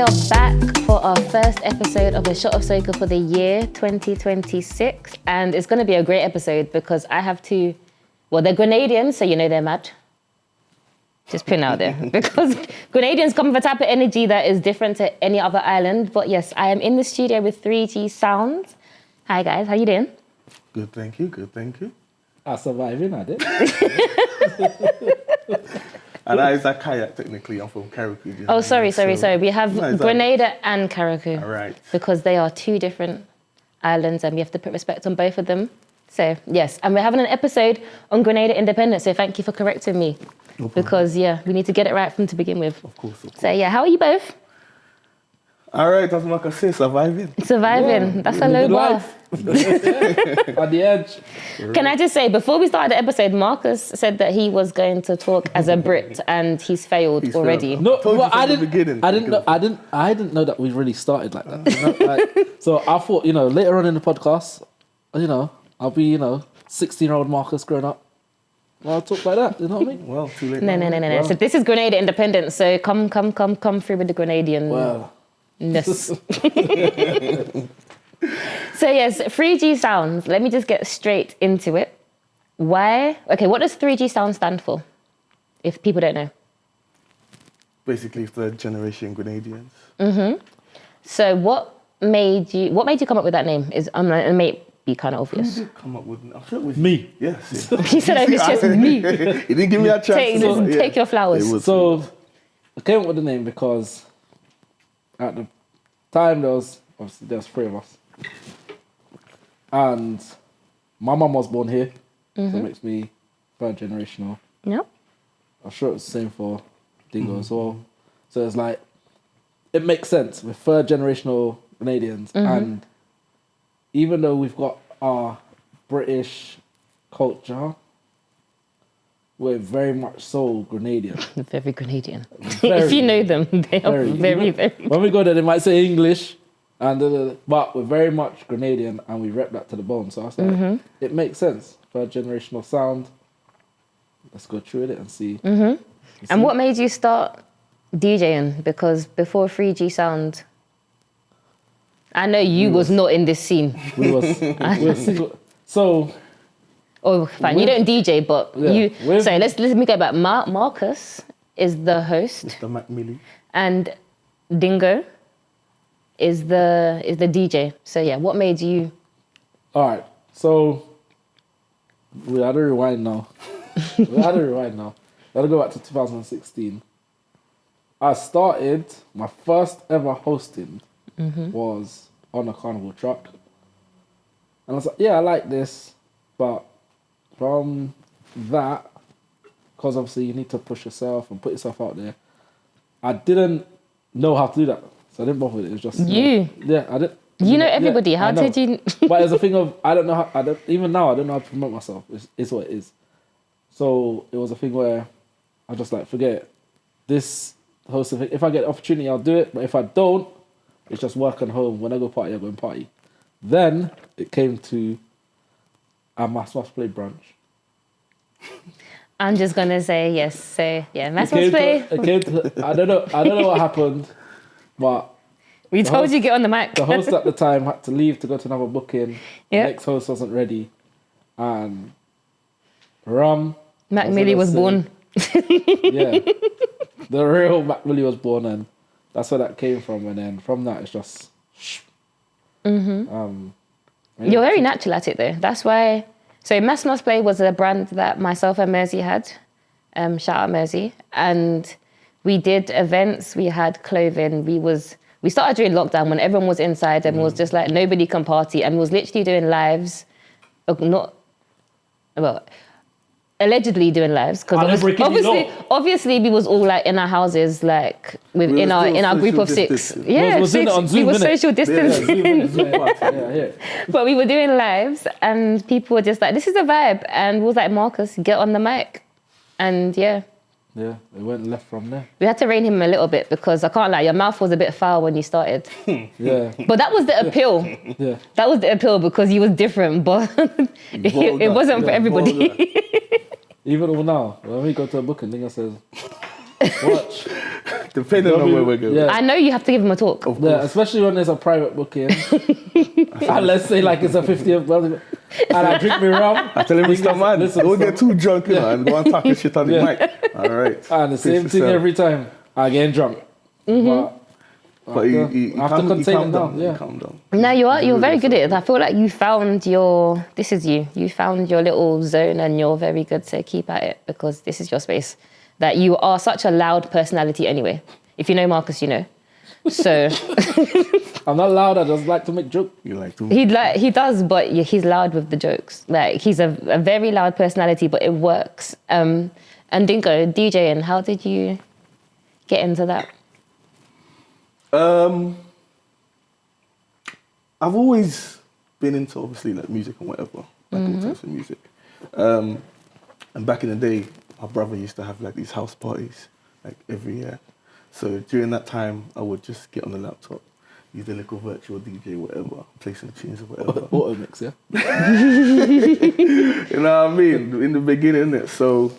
are back for our first episode of A Shot of Soca for the year 2026. And it's going to be a great episode because I have two, well, they're Grenadians, so you know they're mad. Just putting out there. Because Grenadians come with a type of energy that is different to any other island. But yes, I am in the studio with 3G Sound. Hi guys, how you doing? Good, thank you. Good, thank you. I'm surviving, I did. And that is a kayak, technically. I'm from Carriacou. Oh, sorry. We have Grenada and Carriacou. All right. Because they are two different islands and we have to put respect on both of them. So, yes. And we're having an episode on Grenada Independence. So thank you for correcting me. No problem. Because, yeah, we need to get it right from to begin with. Of course. So, yeah, how are you both? All right, that's what I can say, surviving. Surviving. That's a low bar. On the edge. Can I just say, before we started the episode, Marcus said that he was going to talk as a Brit and he's failed already. No, Told you well, from I the didn't. beginning. I didn't know that we really started like that. You know? So I thought, later on in the podcast, I'll be, 16-year-old Marcus growing up. I'll talk like that. You know what I mean? Well, too late. No. Wow. So this is Grenada Independence. So come through with the Grenadian. Wow. Yes. So yes, 3G Sounds. Let me just get straight into it. Why? Okay, what does 3G Sound stand for? If people don't know. Basically, third generation Grenadians. Mm-hmm. So what made you come up with that name? It may be kind of obvious. Who did come up with? I'm sure it was Me. Yes. He said it was just me. He didn't give me a chance. Take your flowers. So I came up with the name because at the time there was three of us. And my mum was born here, so it makes me third generational. Yep. I'm sure it's the same for Dingo as well. So it's like, it makes sense. We're third generational Grenadians. And even though we've got our British culture, we're very much so Grenadian. Very Grenadian. Very, if you know them, they are very. When we go there, they might say English, but we're very much Grenadian and we rep that to the bone. So I was like, it makes sense. Third generational sound. Let's go through it and see. And what made you start DJing? Because before 3G Sound, I know you was not in this scene. We were single. So. Oh, fine. You don't DJ, but So let me go back. Marcus is the host. Mr. Macmillan. And Dingo is the DJ. So yeah, what made you? All right. So we had to rewind now. Gotta go back to 2016. I started my first ever hosting was on a carnival truck, and I was like, yeah, I like this, but from that, because obviously you need to push yourself and put yourself out there, I didn't know how to do that, so I didn't bother with it. It was just you. I didn't. You know everybody. Yeah, how did you? But it's a thing of even now I don't know how to promote myself. It's what it is. So it was a thing where I just like forget this hosting thing. If I get the opportunity, I'll do it. But if I don't, it's just work and home. When I go party, I go and party. Then it came to a Mass Play brunch. I'm just gonna say yes. So yeah, Mass Play. I don't know what happened, but We told you get on the mic. the host at the time had to leave to go to another booking. The Yep. next host wasn't ready, and Macmillan was born. Yeah, the real Macmillan was born, and that's where that came from. And then from that, it's just. You're very natural at it though. That's why. So Mass Play was a brand that myself and Mersey had. Shout out Mersey. And we did events. We had clothing. We started during lockdown when everyone was inside and was just like nobody can party. And we was literally doing lives. Allegedly doing lives because obviously we was all like in our houses like in our group of six. Yeah, was it on Zoom, we were innit? social distancing. Yeah. But we were doing lives and people were just like, this is a vibe. And we was like, Marcus, get on the mic. And yeah, Yeah, it went left from there. we had to rein him a little bit because I can't lie, your mouth was a bit foul when you started. Yeah, But that was the appeal. yeah. That was the appeal because he was different, but it wasn't for everybody. Even all now, when we go to a booking, Dingo says, watch, Depending on where we're going. Yeah. I know you have to give him a talk. Of Yeah, course. especially when there's a private booking. And let's say like it's a 50th birthday, and I drink me rum. I tell him, Mr. Man, don't get too drunk, you know, and go and talk shit on the Yeah. mic. All right. And the same thing every time. I get drunk. But you I have to contain calm it down. down. Yeah. You calm down. No, you're very good at it. I feel like you found your, this is you. You found your little zone and you're very good to keep at it because this is your space. That you are such a loud personality anyway. If you know Marcus, you know. So I'm not loud. I just like to make jokes. You like to. he does, but he's loud with the jokes. Like he's a very loud personality, but it works. And Dinko, DJing, how did you get into that? I've always been into obviously like music and whatever, like all types of music. And back in the day, my brother used to have like these house parties like every year. So during that time, I would just get on the laptop, use a little virtual DJ, whatever, play some tunes or whatever. Auto mix, yeah. You know what I mean? In the beginning, innit? So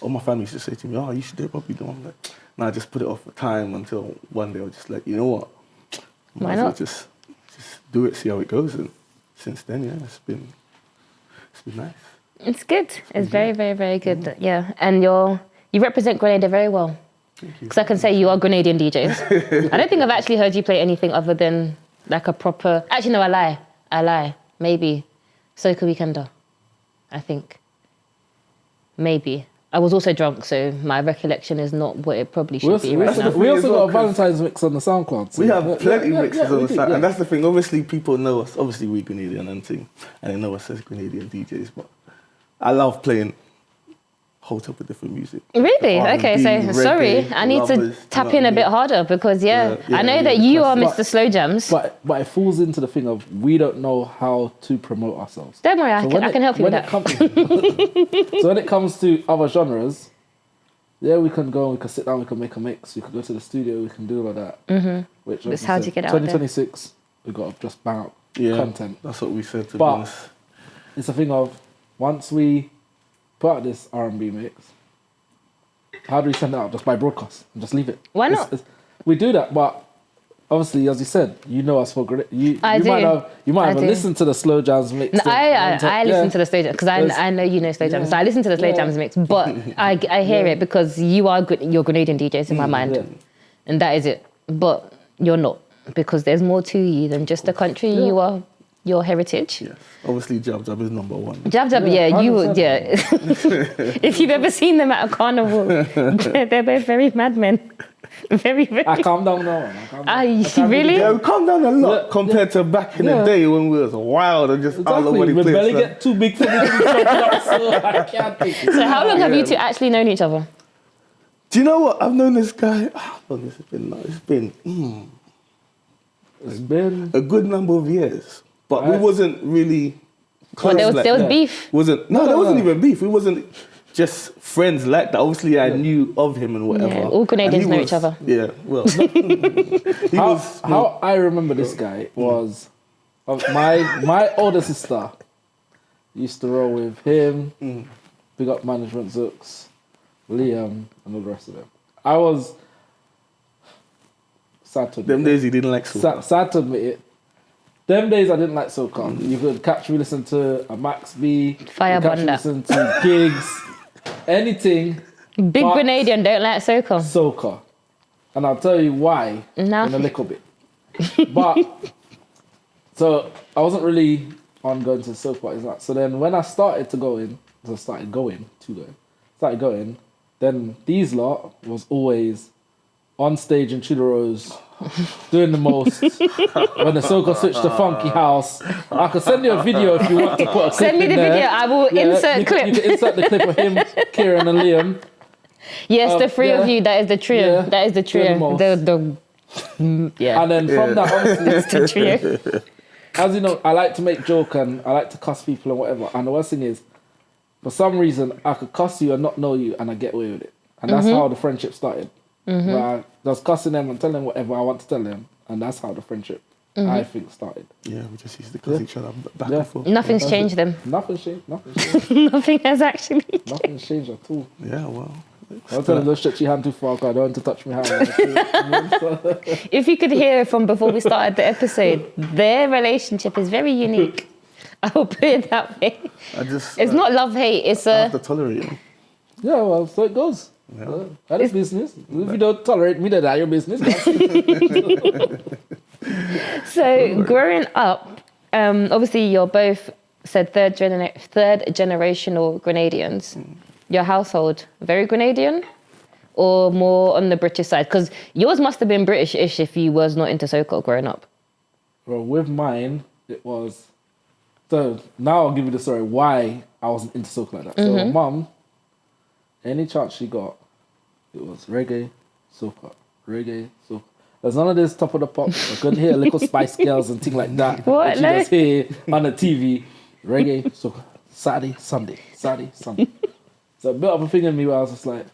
all my family used to say to me, "Oh, you should do it, Bobby." I'm like, no, I just put it off for time until one day I was just like, you know what? Why Might as well not? just do it, see how it goes. And since then, yeah, it's been nice. It's good. It's very, very, very good. Yeah, and you represent Grenada very well. Because I can say you are Grenadian DJs. I don't think I've actually heard you play anything other than like a proper. Actually, no, I lie. Maybe Soca Weekender. I think. Maybe. I was also drunk, so my recollection is not what it probably should be right now. We also got a Valentine's mix on the SoundCloud. So We have plenty mixes on the side, yeah. and that's the thing. Obviously, people know us. Obviously, we're Grenadian and thing, and they know us as Grenadian DJs. But I love playing whole type of different music. Really? R&B, Okay, so reggae, sorry. I need to lovers, tap you know in what a I bit mean? harder because, Yeah, I know yeah, that you are classic. Mr. Slow Jams. But it falls into the thing of we don't know how to promote ourselves. Don't worry, I can help you with that. So when it comes to other genres, yeah, we can go, we can sit down, we can make a mix, we can go to the studio, we can do all of that. Mm-hmm. Which, It's how do you get it out there? 2026, we've got to just bang out content. That's what we said to be But honest. it's a thing of, once we put out this R&B mix, how do we send it out? Just by broadcast and just leave it. Why not? We do that, but obviously, as you said, you know us for great. You I do. might have do. listened to the Slow Jams mix. No, I listen to the Slow Jams because I know you know Slow Jams. So I listen to the Slow Jams mix, but I hear it because you're Grenadian DJs in my mind. Yeah. And that is it. But you're not because there's more to you than just the country. You are your heritage. Yes. Obviously, Jab Jab is number one. Jab, you would, 100%. If you've ever seen them at a carnival, they're both very madmen. Very, very. I calm down now. Really? Yeah, we come down a lot Yeah, compared to back in the day when we was wild and just all over the My place. belly like- get too big for me to be chopped up, so I can't take it. So how long have you two actually known each other? Do you know what? I've known this guy. It's been It's been a good number of years, but we wasn't really. Well, there was that. beef. There wasn't even beef. We wasn't just friends like that. Obviously, I knew of him and whatever. Yeah, all Grenadians And he know each other. Yeah, well, he was. How I remember this guy was my older sister used to roll with him, big up management Zooks, Liam, and all the rest of them. I was sad to admit Them it. days he didn't like soca. Sad to admit it. Them days I didn't like soca. You could catch me listen to a Max B, Fire you could catch me Bunda. listen to gigs, anything Big but Grenadian don't like soca. soca. And I'll tell you why No. in a little bit. But so I wasn't really on going to soca parties. So then when I started going, then these lot was always on stage in Chudaros doing the most. When the soca switched to funky house, I could send you a video if you want to put a clip Send me in the there. video. I will insert you clip. Can, you can insert the clip of him, Kieran and Liam. Yes, the three of you. That is the trio. Yeah. That is the They're trio. the Yeah. And then from that, obviously, That's the trio. as you know, I like to make joke and I like to cuss people and whatever. And the worst thing is, for some reason, I could cuss you and not know you and I get away with it. And that's how the friendship started. Where I was cussing them and telling them whatever I want to tell them. And that's how the friendship, I think, started. Yeah, we just used to cuss each other back Yeah. and forth. Nothing's changed them. Nothing changed. Nothing changed. Nothing has actually. Nothing's changed at all. Yeah, well, I'll tell him don't stretch your hand too far, 'cause I don't want to touch my hand. If you could hear from before we started the episode, their relationship is very unique. I'll put it that way. It's not love-hate, it's I have to tolerate him. Yeah, well, so it goes. Yeah. That is business. If you don't tolerate me, then that's your business. So growing up, obviously you're both said third generational Grenadians. Your household, very Grenadian? Or more on the British side? Because yours must have been British-ish if you was not into soca growing up. Well, with mine, it was... So now I'll give you the story why I wasn't into soca like that. So mum, any chance she got, it was reggae, soca, reggae, soca. There's none of this top of the pops. I couldn't hear little Spice Girls and things like that. What? She just hear on the TV, reggae, soca, Saturday, Sunday, Saturday, Sunday. So a bit of a thing in me where I was just like,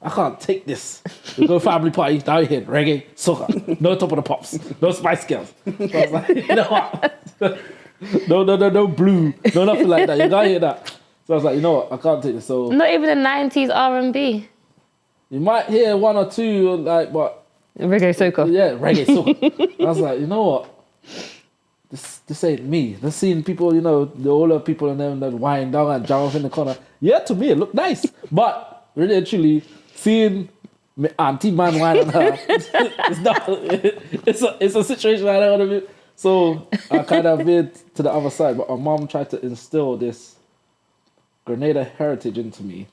I can't take this. We go family party, down here, reggae, soca, no top of the pops, no Spice Girls. So I was like, you know what? No blue, no nothing like that. You can't hear that. So I was like, you know what? I can't take this. So Not even the 90s R&B. you might hear one or two, like, but Reggae soca. yeah, reggae soca. I was like, you know what? This ain't me. Just seeing people, you know, the older people and them that wind down and jump off in the corner. Yeah, to me it looked nice, but really and truly, seeing my auntie man whine on her, it's not. It's a situation I don't want to be. So I kind of veered to the other side, but my mom tried to instill this Grenada heritage into me.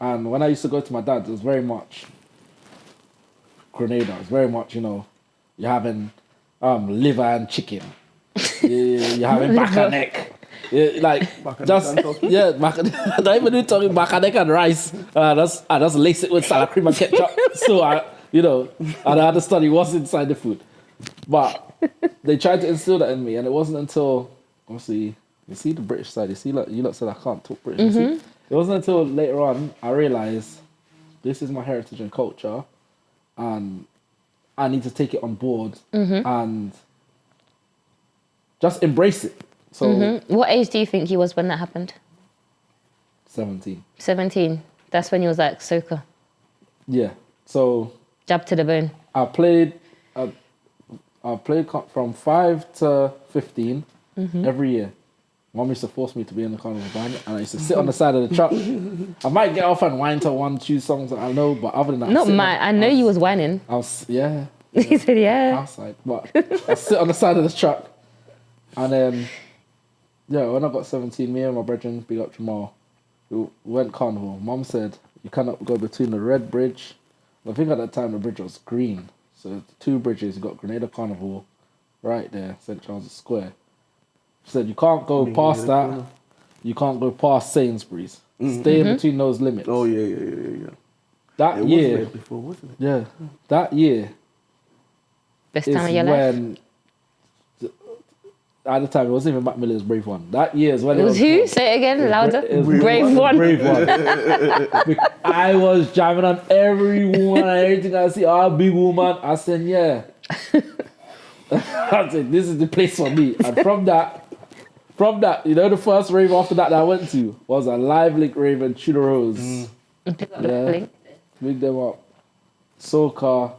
And when I used to go to my dad, it was very much Grenada. It was very much, you know, you're having liver and chicken. You're having back and neck. Yeah, like just I don't even do talking back and neck and rice. I just lace it with salad cream and ketchup. So I had to study what's inside the food. But they tried to instill that in me, and it wasn't until obviously you see the British side. You see, like you lot said I can't talk British. You see? It wasn't until later on I realized this is my heritage and culture, and I need to take it on board and just embrace it. So, What age do you think you was when that happened? 17. 17. That's when you was like soca. Yeah. So Jab to the bone. I played from 5 to 15 every year. Mom used to force me to be in the carnival band, and I used to sit on the side of the truck. I might get off and whine to one, two songs that I know, but other than that, I know you was whining. I was He said, yeah. outside, but I sit on the side of the truck, and then when I got 17, me and my brethren, big up Jamal, we went carnival. Mom said you cannot go between the red bridge. I think at that time the bridge was green, so 2 bridges. You got Grenada Carnival, right there, St. Charles Square. She said you can't go past that. You can't go past Sainsbury's. Stay in between those limits. Oh yeah. That It year, was red before, wasn't it? yeah, that year Best is time of your life. when. At the time, it wasn't even Macmillan's Brave One. That year is when It was who? Say it again, louder. it was Brave one. Brave One. I was jamming on every woman and everything I see. Oh, big woman. I said, yeah. I said, this is the place for me. And from that, you know, the first rave after that I went to was a Live Link rave in Tudor Rose. Yeah. Big them up. Soca.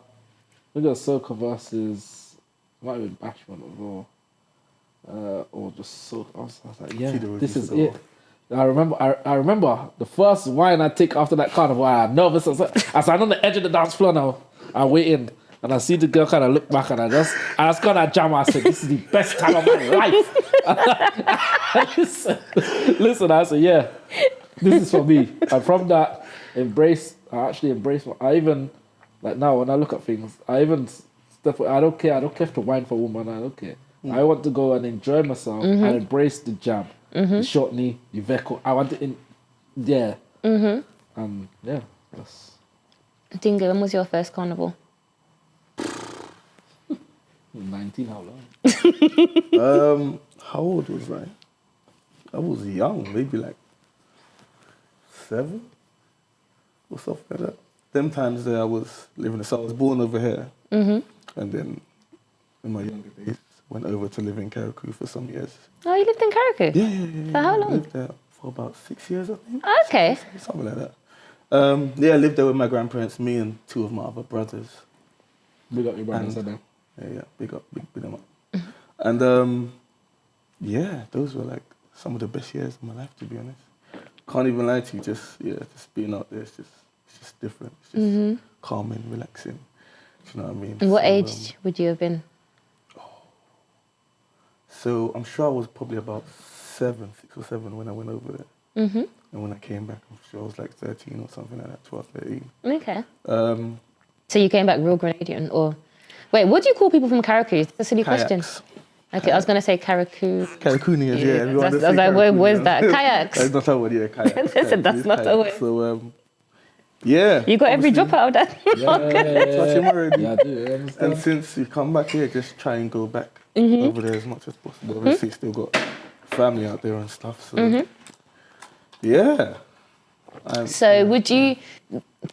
We got Soca versus, might have been Bashment as well. Or just Soca. I was like, yeah, this is it. I remember the first wine I take after that carnival. I was nervous. I stand on the edge of the dance floor now. I'm waiting. And I see the girl kind of look back, and I just got that jam. I said, this is the best time of my life. Listen, I said, yeah, this is for me. And from that, I actually embrace I even, like now when I look at things, I don't care. I don't care if to wine for a woman. I don't care. I want to go and enjoy myself and embrace the jam, the short knee, the veco. I want it and yeah, that's... Dingo, when was your first carnival? 19, how long? How old was I? I was young, maybe like 7 or something like that. Them times that I was living, so I was born over here, and then in my younger days went over to live in Carriacou for some years. Oh, you lived in Carriacou? Yeah. For how long? I lived there for about 6 years, I think. Okay. Something like that. Yeah, I lived there with my grandparents, me and two of my other brothers. Big up your brothers, And- then. Yeah, big them up. And yeah, those were like some of the best years of my life, to be honest. Can't even lie to you, just being out there, it's just different. It's just calming, relaxing. Do you know what I mean? And what So, age would you have been? So I'm sure I was probably about 6 or 7 when I went over there. Mm-hmm. And when I came back, I'm sure I was like 13 or something like that, 12, 13. Okay. Um, So you came back real Grenadian, or wait, what do you call people from Karakou? That's a silly question. kayaks. Okay, I was gonna say Karakou. Karakoonians, yeah. everyone That's, does I was say like, where's Karakoonians. that? Kayaks. That's not a word, yeah, kayaks. I said, that's It's not a kayaks. word. So, yeah. You got every obviously, drop out of that. touch him already. Yeah, I do. I understand. And since we come back here, just try and go back Mm-hmm. over there as much as possible. Obviously, still got family out there and stuff. So, yeah. So would you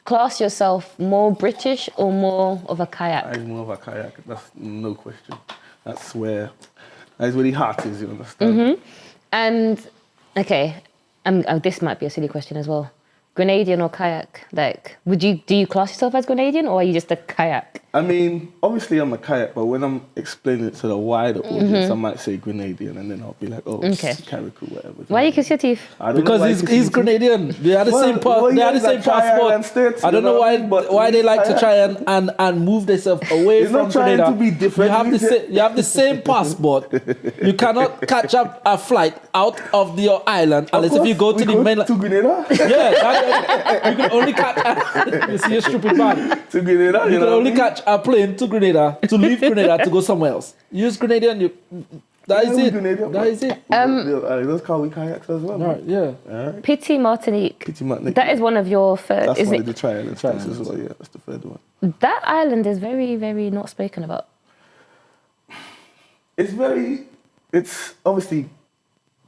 class yourself more British or more of a kayak? I'm more of a kayak. That's no question. That's where the heart is. You understand? And okay, this might be a silly question as well. Grenadian or kayak? Like, do you class yourself as Grenadian or are you just a kayak? I mean, obviously I'm a kayak, but when I'm explaining it to the wider audience, I might say Grenadian, and then I'll be like, oh, Okay. Karakou, whatever. Why you kiss your teeth? I don't know Because why he's you kiss your Grenadian. They are the Well, same well, they yeah, are the he's same like Thai passport. and states, I don't you know know, but why they he's like to Thai. try and move themselves away He's from not trying Grenada. to be different, You have he's you have the same passport. You cannot catch up a flight out of your island Of unless if you go course, to we the mainland. to Grenada. Yeah, you can only catch. You see your stupid body. To Grenada, You can know only what I mean? catch a plane to Grenada to leave Grenada to go somewhere else. Use Grenadian. That is Yeah, we it. Grenadian, That but- is it. Those call we kayaks as well. All right, yeah. Alright. Pity Martinique. Pity Martinique. That is one of your third. That's Is one it? of the trial states as well. Yeah, that's the third one. That island is very, very not spoken about. It's obviously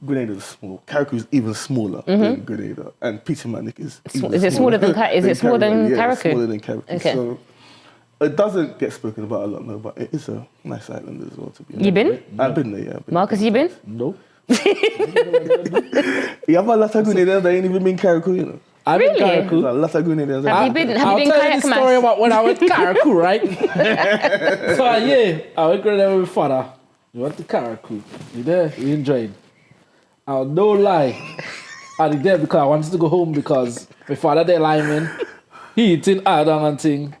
Grenada's small. Karakou is even smaller than Grenada, and Pity Martinique is. even Is it smaller than is it smaller than Yeah, it's Karakou? smaller than Karakou. Okay. So it doesn't get spoken about a lot, no, but it is a nice island as well to be. You been? I've been there. Yeah. I've been Marcus, you been? Nope. You have a lot of Grenadians that ain't even been Karakou, you know. I've been Really? There's Karakou. a lot of Grenadians. Have you been? Have I'll you been tell you kayak the story mass? about when I went to Karakou, right? So yeah, I went Grenada with my father. We went to Karakou. You there? We enjoyed. I'll no lie. I did there because I wanted to go home because my father there lineman. He eating iron and thing.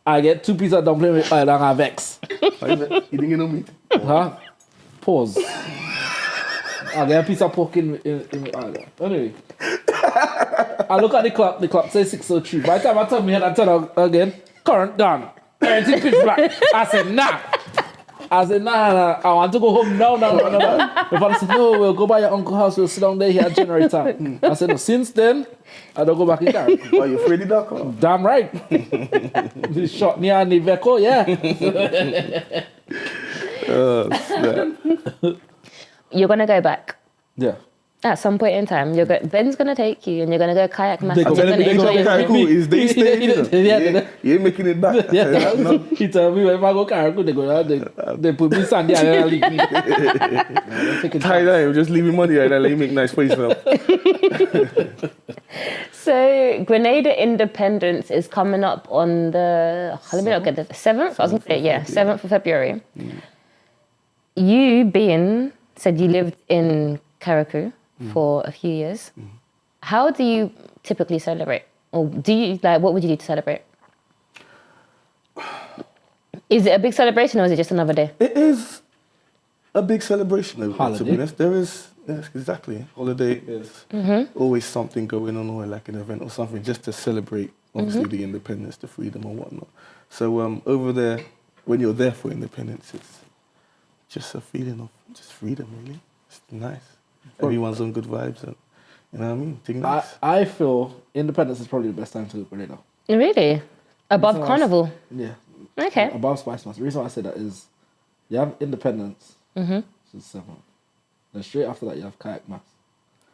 I get 2 pieces of dumpling with iron and I vex. You didn't get no meat. Huh? Pause. I get a piece of pork in the iron. Anyway. I look at the clock says 6:03. By the time I turn my head and turn out again, current done. Everything pitch black. I said, nah. Nah, I want to go home now. My father said, no, we'll go by your uncle's house, we'll sit down there, he had generator. I said, no, since then, I don't go back in car. Are you afraid of that car? Damn right. He shot me on the vehicle, yeah. You're gonna go back Yeah. at some point in time. Ben's gonna take you, and you're gonna go kayak mass. They and go- you're gonna they go enjoy your kayak trip. Karakou is they stay, you know. Yeah. You ain't making it back. Yeah, No. he told me when I go Karakou, they go down, they put me sandy and then leave me. Tie that, just leave your money and let you make nice for yourself. So Grenada Independence is coming up on the 7th. I was gonna say 7th of February. You said you lived in Karakou for a few years. How do you typically celebrate, or do you what would you do to celebrate? Is it a big celebration or is it just another day? It is a big celebration, to be Holiday. honest. There is, yes, exactly. Holiday is always something going on, or like an event or something, just to celebrate, obviously, the independence, the freedom, and whatnot. So over there, when you're there for independence, it's just a feeling of just freedom, really. It's nice. Everyone's on good vibes, and you know what I mean? Thing nice. I feel independence is probably the best time to go Grenada. Really? Above So Carnival? Yeah. Okay. Above Spice Mass. The reason why I say that is you have independence, which is 7. Then straight after that you have kayak mass.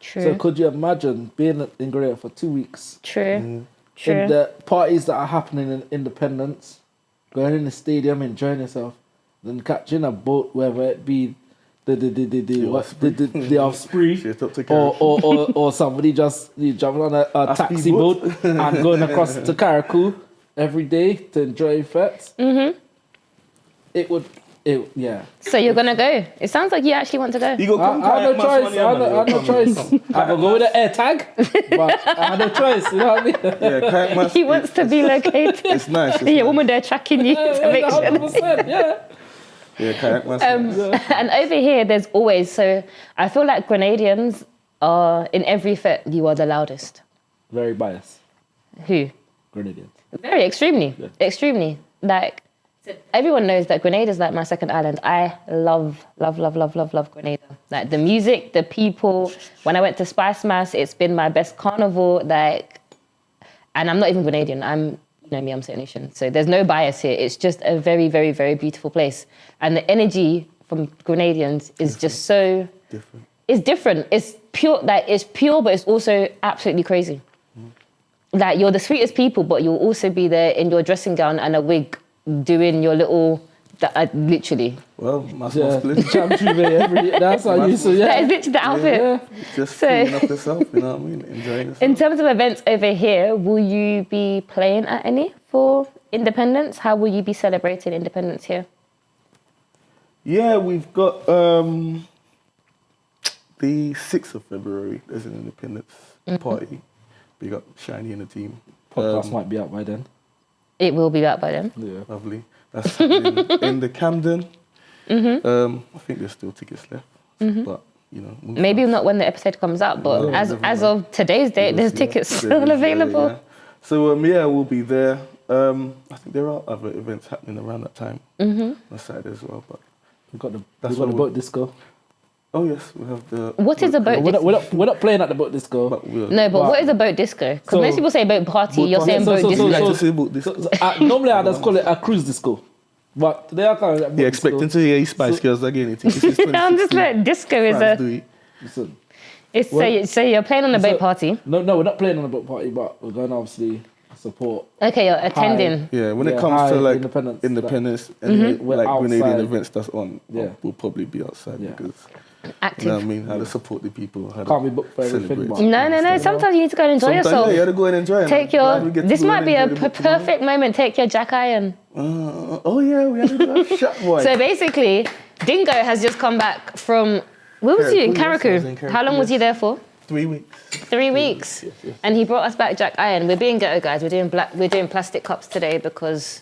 True. So could you imagine being in Grenada for 2 weeks? True. True. In the parties that are happening in Independence, going in the stadium, enjoying yourself, then catching a boat, whether it be the offspring, Shit up to Carrick. or somebody just jumping on a taxi speedboat. boat and going across to Carrick every day to enjoy fets. Yeah. So you're gonna go. It sounds like you actually want to go. You go come I had kayak no mass choice. money, I had man. no choice. I could go with the air tag, but I had no choice. You know what I mean? Yeah, kayak mass. He wants to be located. It's nice. It's Yeah, nice. woman there tracking you to make sure. 100%. Yeah. Yeah, kayak mass. And over here, there's always, so I feel like Grenadians are, in every fit, you are the loudest. Very biased. Who? Grenadians. Very, extremely. Like, everyone knows that Grenada is like my second island. I love Grenada. Like, the music, the people. When I went to Spice Mass, it's been my best carnival. Like, and I'm not even Grenadian. I'm St. Nation. So there's no bias here. It's just a very, very, very beautiful place. And the energy from Grenadians is just so... Different. It's different. It's pure, but it's also absolutely crazy. Like, you're the sweetest people, but you'll also be there in your dressing gown and a wig doing your little... literally. Well, mass Yeah. masculinity. Champ every that's how you say. That Yeah. is literally the outfit. Yeah. Just So- feeling up yourself, you know what I mean? Enjoying yourself. In terms of events over here, will you be playing at any for Independence? How will you be celebrating Independence here? Yeah, we've got the 6th of February. There's an Independence party. We got Shiny in the team. Podcast might be out by then. It will be out by then. Yeah. Lovely. That's happening in the Camden. I think there's still tickets left, but you know, move Maybe fast. not when the episode comes out, but No, as definitely. of today's date, there's tickets still available. Yeah. So yeah, we'll be there. I think there are other events happening around that time on Saturday as well. But We've got the That's boat what disco. oh yes, we have the. What is a boat We're disco? we're not playing at the boat disco. But we'll, No, but Wow. what is a boat disco? Because So- most people say boat party, you're saying so- boat so- disco. we like so- to say about this. Normally I just call it a cruise disco. But they are kind of like boat Yeah, expecting to hear Spice Girls again. I think this is I'm just like, disco is France a... do it. Listen, It's Well- so you're playing on a boat So- party. no, we're not playing on a boat party, but we're going to obviously support. Okay, you're attending. Yeah, when Yeah, it comes high to like Independence, Independence and We're like Grenadian outside. events that's on, Yeah. we'll probably be outside Yeah. because Active. you know what I mean, how to support the people, how Can't to be booked for everything, celebrate. but- No. Sometimes you need to go and enjoy Sometimes, yourself. yeah, you gotta go and enjoy it. Take I'm glad your... we get to This go might and be a enjoy the book tomorrow. perfect moment. Take your Jack Iron. Oh yeah, we had to do a shot, boy. So basically, Dingo has just come back from... Where was you? In Carrick, yes, I was in Carrick. Carrick, How long was yes. you there for? 3 weeks. 3 weeks. Yes. And he brought us back Jack Iron. We're being ghetto, guys. We're doing plastic cups today because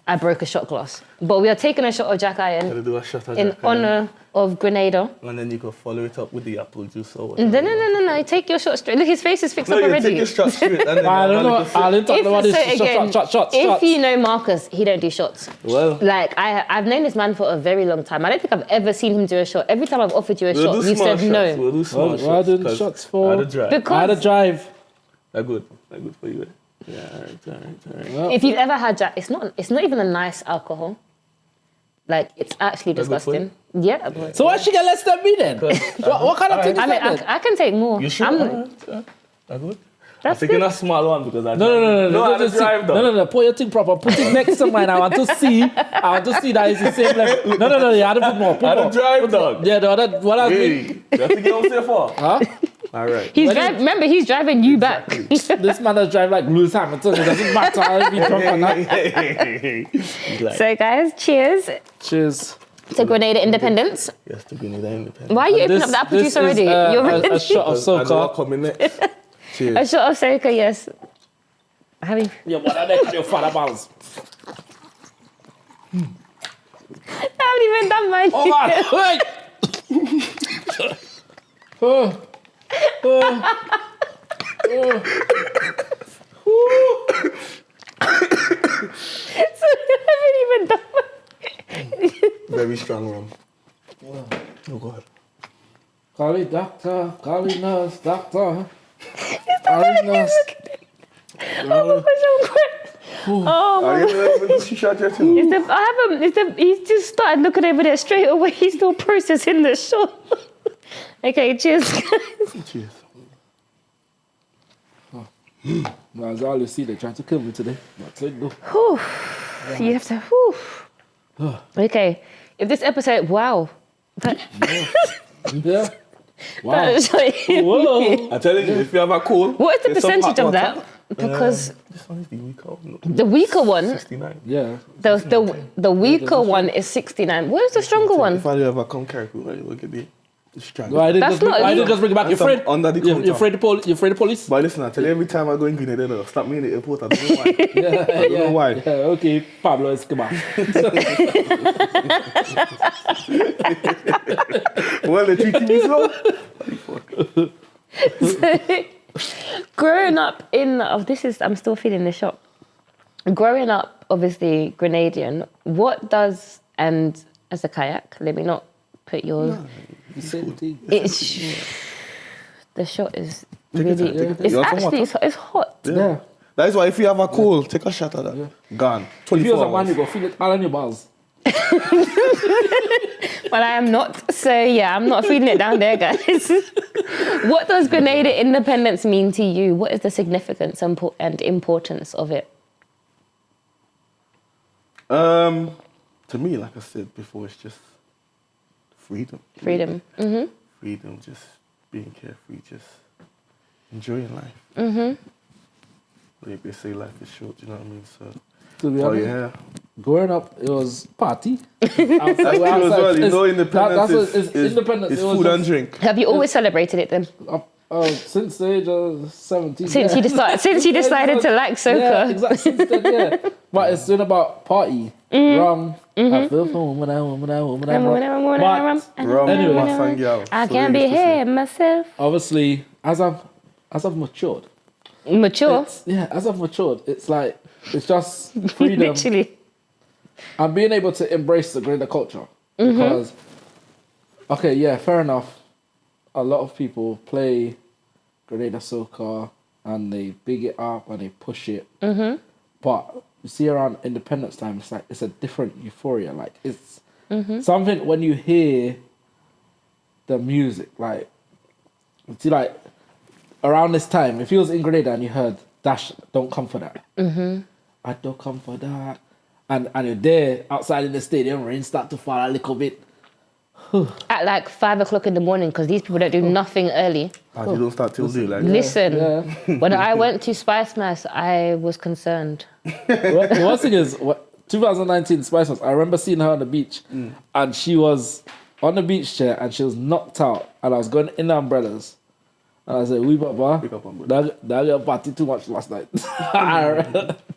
I broke a shot glass. But we are taking a shot of Jack Gotta Iron do a shot of in Jack Iron. honor of Grenada. And then you can follow it up with the apple juice or whatever. No. Take your shot straight. Look, his face is fixed No, up you already. take your shot straight. And then I you don't know. have a I didn't talk about this. Shots. If you know Marcus, he don't do shots. Well, Like, I've known this man for a very long time. I don't think I've ever seen him do a shot. Every time I've offered you a we'll shot, do you small said shots. no. We'll do small Why shots. doing 'cause shots for- I had a drive. Because I had a drive. They're good. They're good for you. Eh? Yeah, all right. Well, if you've ever had Jack, it's not even a nice alcohol. Like, it's actually They're good for disgusting. Yeah. But, so why she get less than me then? what kind of thing is I mean, that then? I can take more. You sure? They're good. I'm That's taking good. a small one because I No, I had a drive though. no. Put your thing proper. Put it next to mine. I want to see that it's the same level. No. You had to put more. Put I had more. a drive dog. Yeah, what else? Hey, that's the game say for. Huh? All right. Remember, he's driving you back. This man does drive like Lewis Hamilton. It doesn't matter if he's drunk or not. So, guys, cheers Cheers. to Grenada Independence. Yes, to Grenada Independence. Why are you opening This- up the apple this juice already? is, You're ready. a shot of I know what Soca. coming next. A Cheers. shot of Soca, yes. Having... Yeah, what are next? Your father bounce. I haven't even done mine. Oh man! Wait. So I haven't even done mine. Very strong rum. Oh God. Call me doctor, call me nurse, doctor. Call me nurse. Oh my Are you even do shot yet too? He just started looking over there straight away. He's still processing the shot. Okay, cheers, guys. Cheers. No, as I always see, they trying to kill me today. But so no. You have to. Okay, if this episode, wow, Yeah. Wow. Whoa. I'm telling you, if you have a cool. What is the there's some percentage hot of that? water. Because This one is the weaker one. the weaker one, 69. Yeah. the weaker one is 69. What is the stronger one? If I ever come carry cool, right, look at the strand. No, I didn't That's just bring, not I didn't illegal. just bring it back. You're That's afraid? under the You're counter. afraid you're afraid of police? But listen, I tell you, every time I go in Grenada, they'll stop me in the airport. I don't know why. Yeah, I don't know why. Yeah, okay, Pablo Escobar. Well, they're treating me so. Growing up in, I'm still feeling the shock. Growing up, obviously, Grenadian, what does, and as a kayak, let me not put your, it's, the shot is really, it's actually, it's hot. Yeah. That is why if you have a cold, take a shot of that. Yeah. Gone. If you're 24 a man, hours. you go feel it all on your balls. But I am not, so yeah, I'm not feeling it down there, guys. What does Grenada Independence mean to you? What is the significance and importance of it? To me, like I said before, it's just freedom. Freedom. Mm-hmm. Freedom, just being carefree, just enjoying life. Mm-hmm. Like they say, life is short. You know what I mean? So, To be oh honest, yeah. growing up, it was party. That's true as well. You know, independence is independence. is It was food just- and drink. Have you always celebrated it then? Since the age of 17. Since yeah. you decided to like soca. Yeah, exactly. Since then, yeah. But it's still about party. Rum. I feel home when I But Rum, anyway, mass and gal. I So can't needless to say. behave myself. obviously, as I've matured, Mature. as I've matured, it's like it's just freedom Literally. and being able to embrace the greater culture. Because, okay, yeah, fair enough. A lot of people play Grenada Soca and they big it up and they push it. But you see around Independence time, it's like it's a different euphoria. Like it's something when you hear the music, like see, like around this time, if you was in Grenada and you heard Dash, don't come for that. I don't come for that. And you're there outside in the stadium, rain start to fall a little bit. At like 5 o'clock in the morning, because these people don't do nothing early. And you don't start till day, like Listen, Yeah. when I went to Spice Mass, I was concerned. The worst thing is, 2019 Spice Girls, I remember seeing her on the beach and she was on the beach chair and she was knocked out and I was going in the umbrellas. And I said, we papa, Pick up umbrella. that girl party too much last night. Do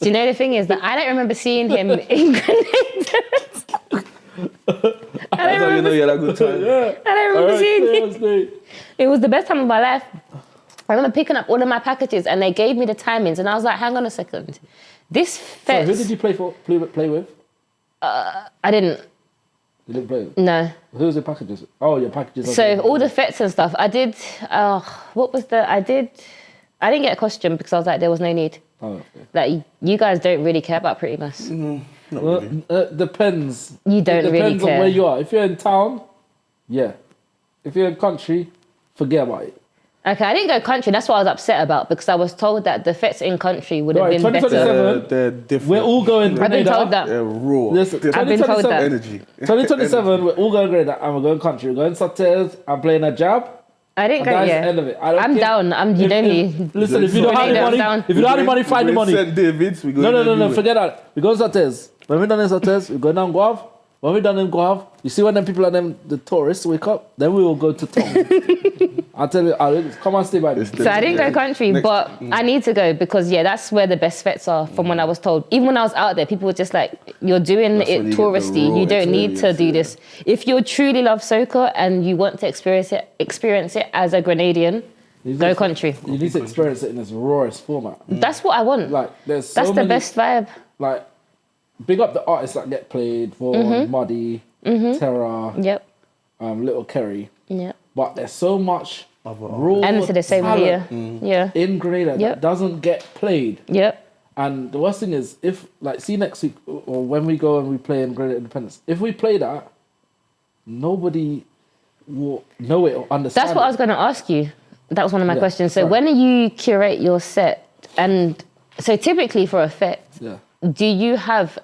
you know the thing is that I don't remember seeing him in Grenada. That's how you know you had a good time. I don't remember seeing him. It was the best time of my life. I remember picking up all of my packages and they gave me the timings and I was like, hang on a second. This So fest... who did you play with? I didn't... You didn't play with? No. Who was your packages? Oh, your packages. So all the fets and stuff, I did... what was the... I didn't get a costume because I was like, there was no need. Oh, okay. Like, you guys don't really care about Pretty Mass. Not Well, really. depends. You don't It really depends on care. where you are. If you're in town, yeah. If you're in country, forget about it. Okay, I didn't go country. That's what I was upset about because I was told that the fets in country would have Right, been 2027. better. They're different. We're all going I've been Grenada. told that. They're raw. Listen, Different I've been told that. energy. 2027, we're all going Grenada and we're going country. We're going Sauters. I'm playing a jab. I didn't And go, that's yeah. the end of it. I don't I'm care. down. You know me. Listen, if you don't have the Grenada, money, I'm down. if you don't have the money, find the money. St. David's, we go No, in no, and forget that. We go to Sauters. When we done in Sauters, we go down Guav. When we done in Guav, you see when them people and them, the tourists wake up, then we will go to town. I'll tell you, come and stay by me. So I didn't go country, but I need to go because, yeah, that's where the best fets are from when I was told. Even when I was out there, people were just like, you're doing That's when it you get the touristy. raw You don't need to experience, do yeah. this. If you truly love soca and you want to experience it as a Grenadian, go country. You need to experience it in its rawest format. That's what I want. Like, there's so That's the many, best vibe. Like, big up the artists that get played, Vaughan, Muddy, Terra, Yep. Little Kerry. Yep. But there's so much raw And to the same talent here. Yeah. in Grenada Yep. that doesn't get played. Yep. And the worst thing is, if, like, see next week, or when we go and we play in Grenada Independence, if we play that, nobody will know it or understand That's what I it. was going to ask you. That was one of my Yeah, questions. So sorry. when you curate your set, and so typically for a fet, Yeah. do you have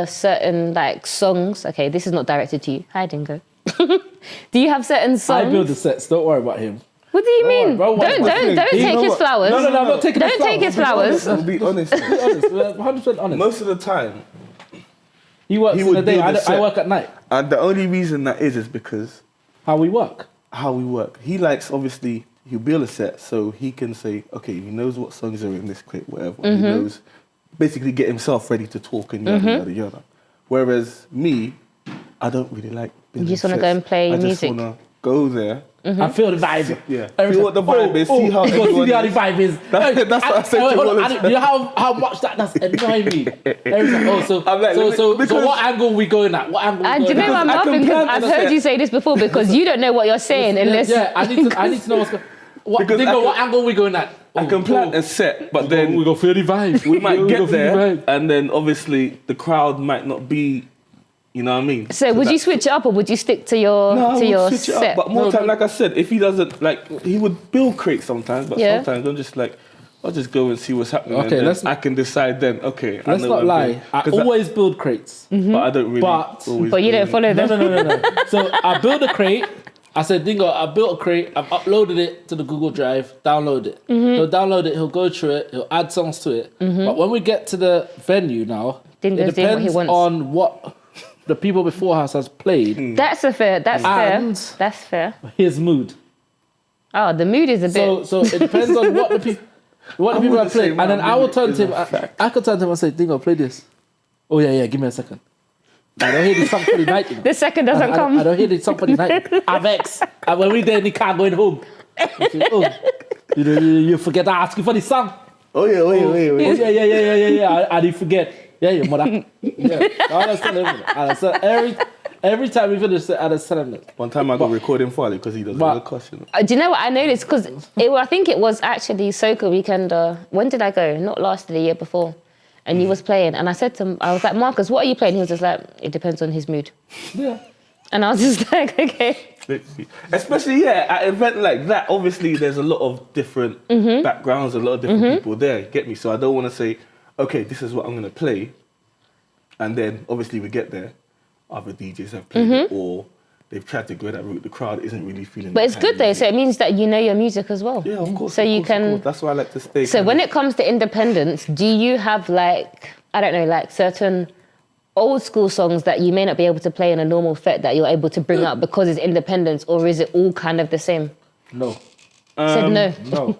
certain like songs? Okay, this is not directed to you. Hi, Dingo. Do you have certain songs? I build the sets. Don't worry about him. What do you mean? Bro, don't take his flowers. No, I'm not taking his Don't take his flowers. I'll be honest. Be honest. We're 100% honest. Most of the time, He works he in the would day. build a I set. work at night. and the only reason that is because How we work. how we work. He likes, obviously, he'll build a set so he can say, okay, he knows what songs are in this clip, whatever. He knows, basically get himself ready to talk and yada, yada, yada. Whereas me, I don't really like building You just want to sets. go and play I just music. want to go there. I feel the vibe. Yeah. Every Feel what the vibe is, see how see everyone how the is. vibe is. That's what I said to hold on, Wallace. Do you know how much that's annoying me? Every time. Oh, so, I'm like, so because- what angle are we going at? What angle? And do you know I'm I laughing can because plan I've a heard set. you say this before because you don't know what you're saying unless. Yeah, I need to know what's going. Because I can- What angle are we going at? I can plan a set, but then we go feel the vibe. we might go get feel the there, vibe. and then obviously the crowd might not be, you know what I mean? So would you switch it up or would you stick to your No, I to would your switch it up, set? but more No, time, but- like I said, if he doesn't, like, he would build crates sometimes, but Yeah. sometimes I'm just like, I'll just go and see what's happening. Okay, and let's- I can decide then, okay, I Let's know not what I'm lie. doing. I 'Cause always build crates. but I don't really But- always But you do don't it. follow them. No. So I built a crate. I said, Dingo, I built a crate. I've uploaded it to the Google Drive. Download it. He'll download it. He'll go through it. He'll add songs to it. But when we get to the venue now, Dingo's it doing what he depends wants. on what the people before us has played. That's a fair. That's And- fair. That's fair. His mood. Oh, the mood is a bit. So it depends on what the people have wouldn't say played. my And then I mood will turn is to him. a fact. I could turn to him and say, Dingo, play this. Oh yeah, give me a second. I don't hear this song for the night. You know. The second doesn't I come. don't hear this song for the night. Avex. And when we there in the car going home, you forget to ask you for the song. Oh yeah, wait. Oh, yeah. I didn't forget. Yeah, your mother. Yeah. I understand everything. I understand every time we finish it, I understand it. One time I got recording Farley because he doesn't But- have a question. Do you know what I noticed? Because I think it was actually Soca weekend. When did I go? Not last year, the year before. And he was playing, and I said to him, I was like, Marcus, what are you playing? He was just like, it depends on his mood. Yeah. And I was just like, okay. Especially, at an event like that, obviously there's a lot of different backgrounds, a lot of different people there, get me? So I don't want to say, okay, this is what I'm going to play. And then obviously we get there, other DJs have played it, or they've tried to go that route, the crowd isn't really feeling But that it's kind good of though, music. so it means that you know your music as well. Yeah, of course. So of you course, of can. course. That's why I like to stay. So when it comes to independence, do you have certain old school songs that you may not be able to play in a normal fet that you're able to bring up because it's independence, or is it all kind of the same? No. Said no. No.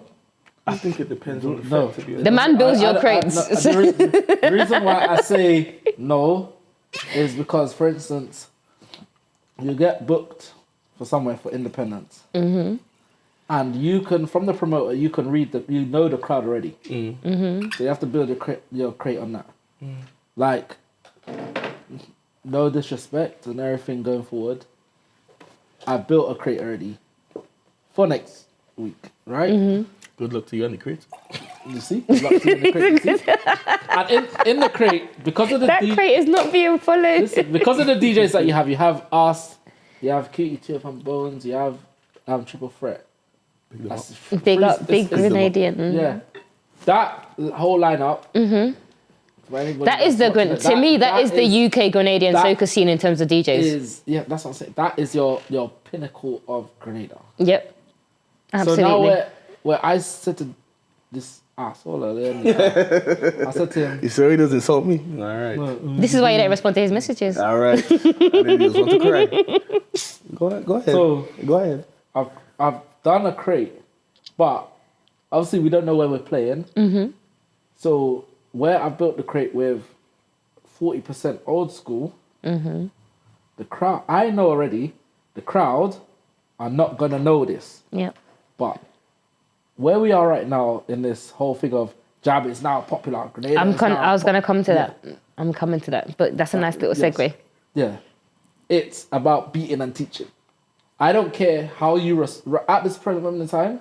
I think it depends on the No. fact, to be honest. The man builds your crates. The reason why I say no is because, for instance, you get booked for somewhere for independence, and you can, from the promoter, you can read you know the crowd already. So you have to build your crate on that. Like, no disrespect and everything going forward. I built a crate already for next week, right? Good luck to you and the crates. You see? Good luck to you in the crate, you see? And in the crate, because of the That crate is not being followed. listen, because of the DJs that you have us, you have Cutie, Two and Bones, you have Triple Threat. That's Big free- up, big it's- Grenadian. Yeah. That whole lineup. For anybody That is the that's watching it, to me that is the UK Grenadian that soca scene in terms of DJs. That's what I'm saying. That is your pinnacle of Grenada. Yep. Absolutely. So now where I said to this asshole earlier, I said to him, You sure he doesn't insult me? All right. This is why you don't respond to his messages. All right. I didn't just want to cry. Go ahead. So- Go ahead. I've done a crate, but obviously we don't know where we're playing. So where I built the crate with 40% old school, the crowd, I know already, the crowd are not gonna know this. Yep. But where we are right now in this whole thing of Jab is now popular, Grenada is now I was going to come to Yeah. that. I'm coming to that, but that's a nice little Yes. segue. Yeah. It's about beating and teaching. I don't care how you, at this present moment in time,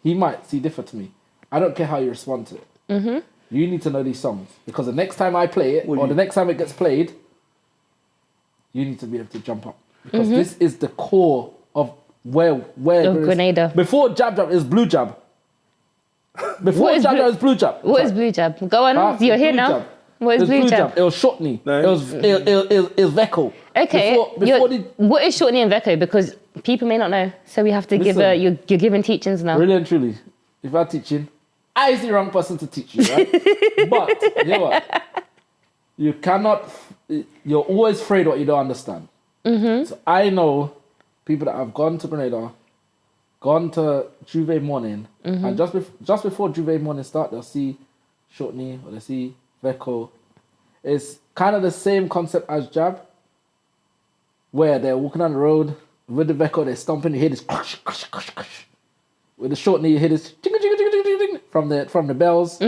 he might see different to me. I don't care how you respond to it. You need to know these songs. Because the next time I play it, or the next time it gets played, you need to be able to jump up. Because this is the core of where Of Grenada. Before Jab is Blue Jab. Before What is Jab Blue- is Blue Jab. What is Blue Jab? Go on, you're here Blue now. Jab. What is blue jab? It was shortney. No. It was Veco. Okay, what is shortney and Veco? Because people may not know, so we have to give you're giving teachings now. Really and truly, if I'm teaching, I is the wrong person to teach you, right? But you know what? You cannot. You're always afraid what you don't understand. So I know people that have gone to Grenada, gone to Juve morning, and just before Juve morning start, they'll see shortney or they see Veco. It's kind of the same concept as jab, where they're walking on the road with the Veco, they're stomping, you hear this crush, crush, crush, crush. With the shortney, you hear this jingle, jingle, jingle, jingle, jingle from the bells,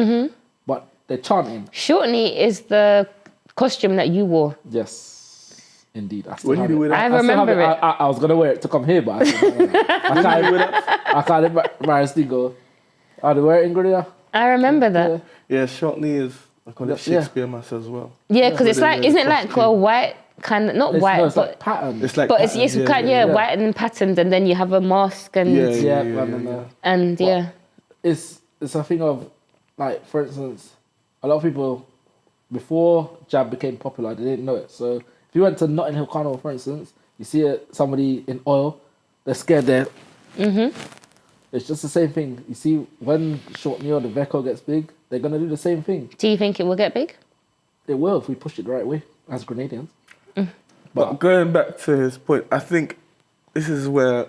but they're chanting. Shortney is the costume that you wore. Yes, indeed. I remember it. I was gonna wear it to come here, but I can't embarrass to go. Are they wear it in Grenada? I remember that. Yeah, shortney is, I call it Shakespeare mass as well. Yeah, because it's like, isn't it like a white kind of, not white, it's but like pattern. It's like but pattern, it's kind of white and patterned, and then you have a mask and and It's a thing of, like, for instance, a lot of people before jab became popular, they didn't know it. So if you went to Notting Hill Carnival, for instance, you see somebody in oil, they're scared there. It's just the same thing. You see, when shortney or the Veco gets big, they're gonna do the same thing. Do you think it will get big? It will if we push it the right way as Grenadians. But going back to his point, I think this is where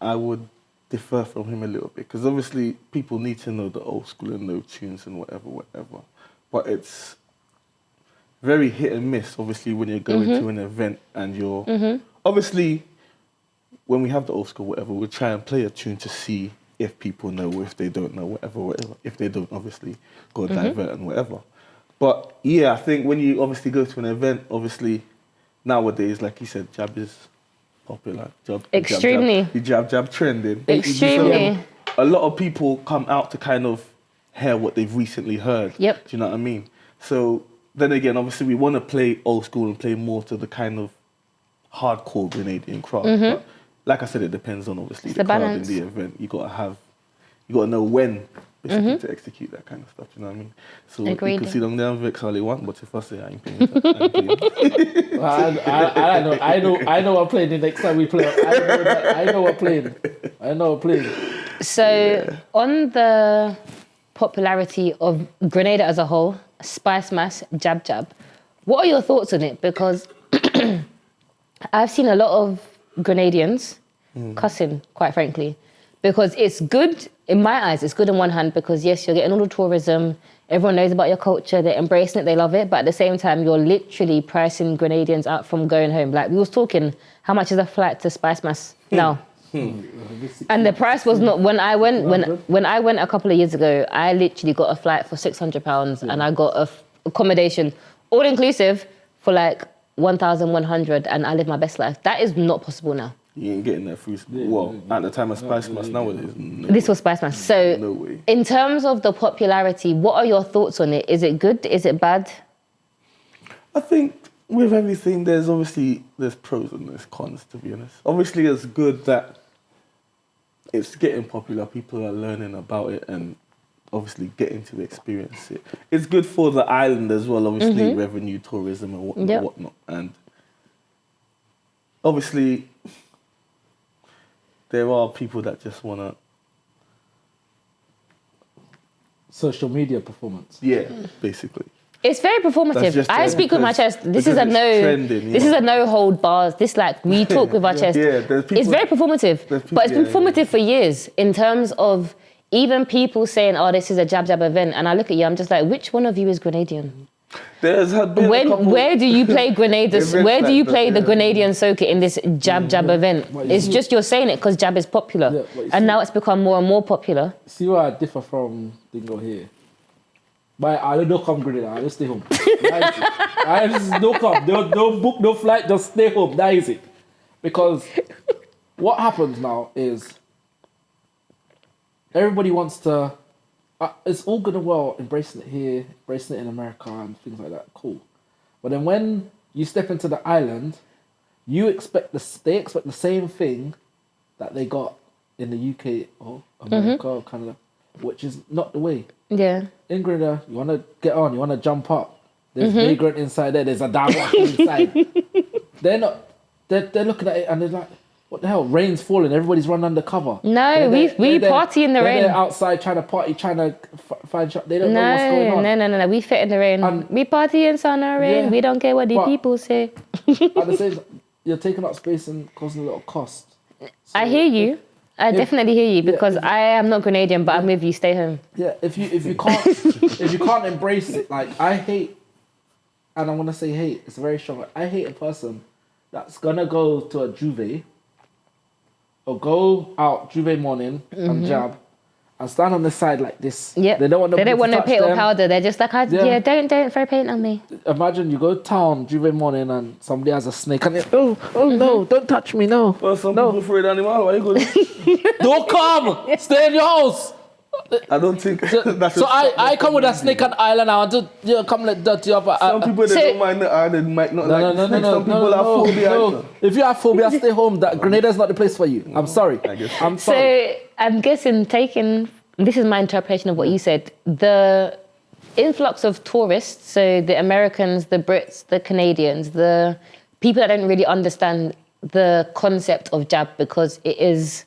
I would differ from him a little bit, because obviously people need to know the old school and know tunes and whatever. But it's very hit and miss, obviously, when you're going to an event and you're... Obviously, when we have the old school, whatever, we'll try and play a tune to see if people know or if they don't know, whatever. If they don't, obviously, go divert and whatever. But yeah, I think when you obviously go to an event, obviously, nowadays, like you said, jab is popular. Extremely. The jab trending. Extremely. A lot of people come out to kind of hear what they've recently heard. Yep. Do you know what I mean? So then again, obviously, we want to play old school and play more to the kind of hardcore Grenadian crowd. But like I said, it depends on obviously the crowd in the event. You gotta know when basically to execute that kind of stuff. You know what I mean? So Agreed. you can see them there and vex all they want, but if I say I ain't playing, I ain't playing. I know I'm playing the next time we play. I know I'm playing. So on the popularity of Grenada as a whole, Spice Mass, Jab, what are your thoughts on it? Because I've seen a lot of Grenadians cussing, quite frankly, because it's good, in my eyes, it's good on one hand because, yes, you're getting all the tourism, everyone knows about your culture, they're embracing it, they love it, but at the same time, you're literally pricing Grenadians out from going home. Like, we was talking, how much is a flight to Spice Mass now? And the price was not, when I went a couple of years ago, I literally got a flight for £600 and I got accommodation, all inclusive, for like 1,100, and I live my best life. That is not possible now. You ain't getting that free. Well, at the time of Spice Mass, nowadays. This was Spice Mass. So, no way. In terms of the popularity, what are your thoughts on it? Is it good? Is it bad? I think with everything, there's pros and there's cons, to be honest. Obviously, it's good that it's getting popular. People are learning about it and obviously getting to experience it. It's good for the island as well, obviously, revenue, tourism and whatnot. And obviously, there are people that just want to... Social media performance. Yeah, basically. It's very performative. I speak with my chest. This is a no hold bars. This like we talk with our chest. Yeah, it's very performative. But it's been performative for years in terms of even people saying, "Oh, this is a jab event," and I look at you, I'm just like, which one of you is Grenadian? There's been where do you play Grenada? Where do you play the Grenadian soca in this jab event? It's just you're saying it because jab is popular, and now it's become more and more popular. See where I differ from Dingo here. But I don't come Grenada. I just stay home. I just don't come. Don't book no flight. Just stay home. That is it. Because what happens now is everybody wants to. It's all good and well embracing it here, embracing it in America and things like that. Cool. But then when you step into the island, they expect the same thing that they got in the UK or America or Canada, which is not the way. Yeah. In Grenada, you want to get on, you want to jump up. There's vagrant inside there. There's a Dawa inside. They're looking at it and they're like, what the hell? Rain's falling. Everybody's running undercover. No, we party in the rain. They're outside trying to party, trying to find shop. They don't know what's going on. No. We fit in the rain. And we party in sun or rain. Yeah. We don't care what the people say. At the same time, you're taking up space and causing a lot of cost. So I hear you. I definitely hear you because I am not Grenadian, but I'm with you. Stay home. Yeah, if you can't embrace it, like I hate, and I'm gonna say hate. It's very strong. I hate a person that's gonna go to a juve or go out juve morning and jab and stand on the side like this. Yeah, they don't want to paint or powder. They're just like, don't throw paint on me. Imagine you go town juve morning and somebody has a snake and oh no, don't touch me, no. Well, some people afraid animal. Why you going? Don't come. Stay in your house. I don't think that's so. I come with a snake on island. I want to come like dirty up. Some people don't mind the eye. They might not like the snake. Some people have phobia. No. If you have phobia, stay home. Grenada is not the place for you. I'm sorry. I'm sorry. So I'm guessing this is my interpretation of what you said. The influx of tourists, so the Americans, the Brits, the Canadians, the people that don't really understand the concept of jab because it is.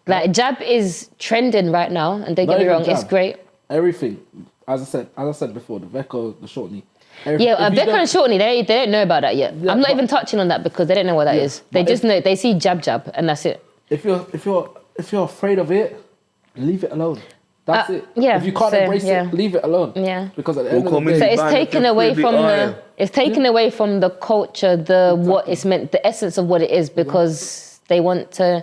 Like jab is trending right now, and don't get me wrong, it's great. Everything, as I said before, the Veko, the shortney. Yeah, Veko and shortney, they don't know about that yet. Yeah, I'm not even touching on that because they don't know what that is. They just know they see jab, and that's it. If you're afraid of it, leave it alone. That's it. Yeah. If you can't embrace it, leave it alone. Yeah. Because at the end of the day, so it's taken away from away from the culture, what it's meant, the essence of what it is because. They want to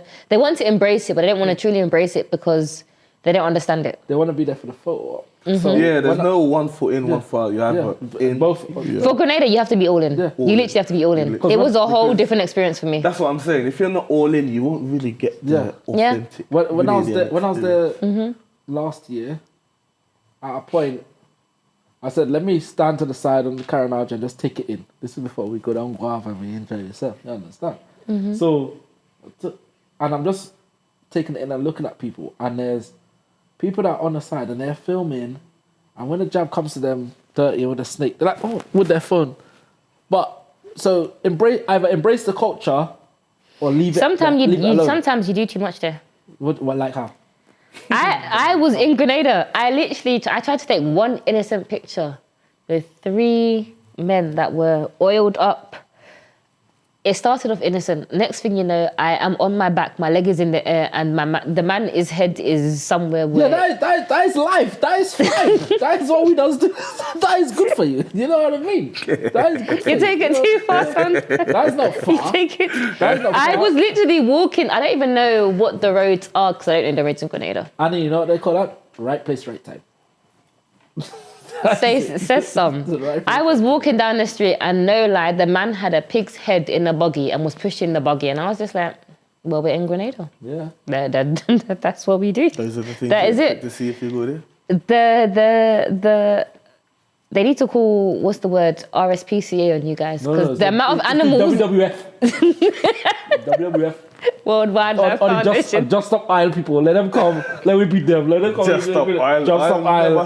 embrace it, but they don't want to truly embrace it because they don't understand it. They want to be there for the photo. So there's no one foot in, one foot out. You have in both. Yeah. For Grenada, you have to be all in. Yeah. You literally have to be all in. It was a whole different experience for me. That's what I'm saying. If you're not all in, you won't really get the authentic. When I was there last year, at a point, I said, let me stand to the side on the carronage and just take it in. This is before we go down Guava and we enjoy yourself. You understand? So. And I'm just taking it in and looking at people, and there's people that are on the side and they're filming, and when the jab comes to them dirty with a snake, they're like, oh, with their phone. But so either embrace the culture or leave it. Sometimes you do too much there. What like how? I was in Grenada. I tried to take one innocent picture with 3 men that were oiled up. It started off innocent. Next thing you know, I am on my back, my leg is in the air, and his head is somewhere where... Yeah, that is life. That is fine. That is what we does do. That is good for you. You know what I mean? That is good for you. You take it too far, son. That is not far. You take it... I was literally walking. I don't even know what the roads are because I don't know the roads in Grenada. And you know what they call that? Right place, right time. Says some. I was walking down the street and no lie, the man had a pig's head in a buggy and was pushing the buggy, and I was just like, well, we're in Grenada. Yeah. That's what we do. Those are the things that is it. To see if you go there. They need to call, what's the word, RSPCA on you guys, because the amount of animals... WWF. Worldwide Foundation. Just Stop Isle people, let them come. Let me beat them. Let them come. Just Stop Isle. Just Stop Isle.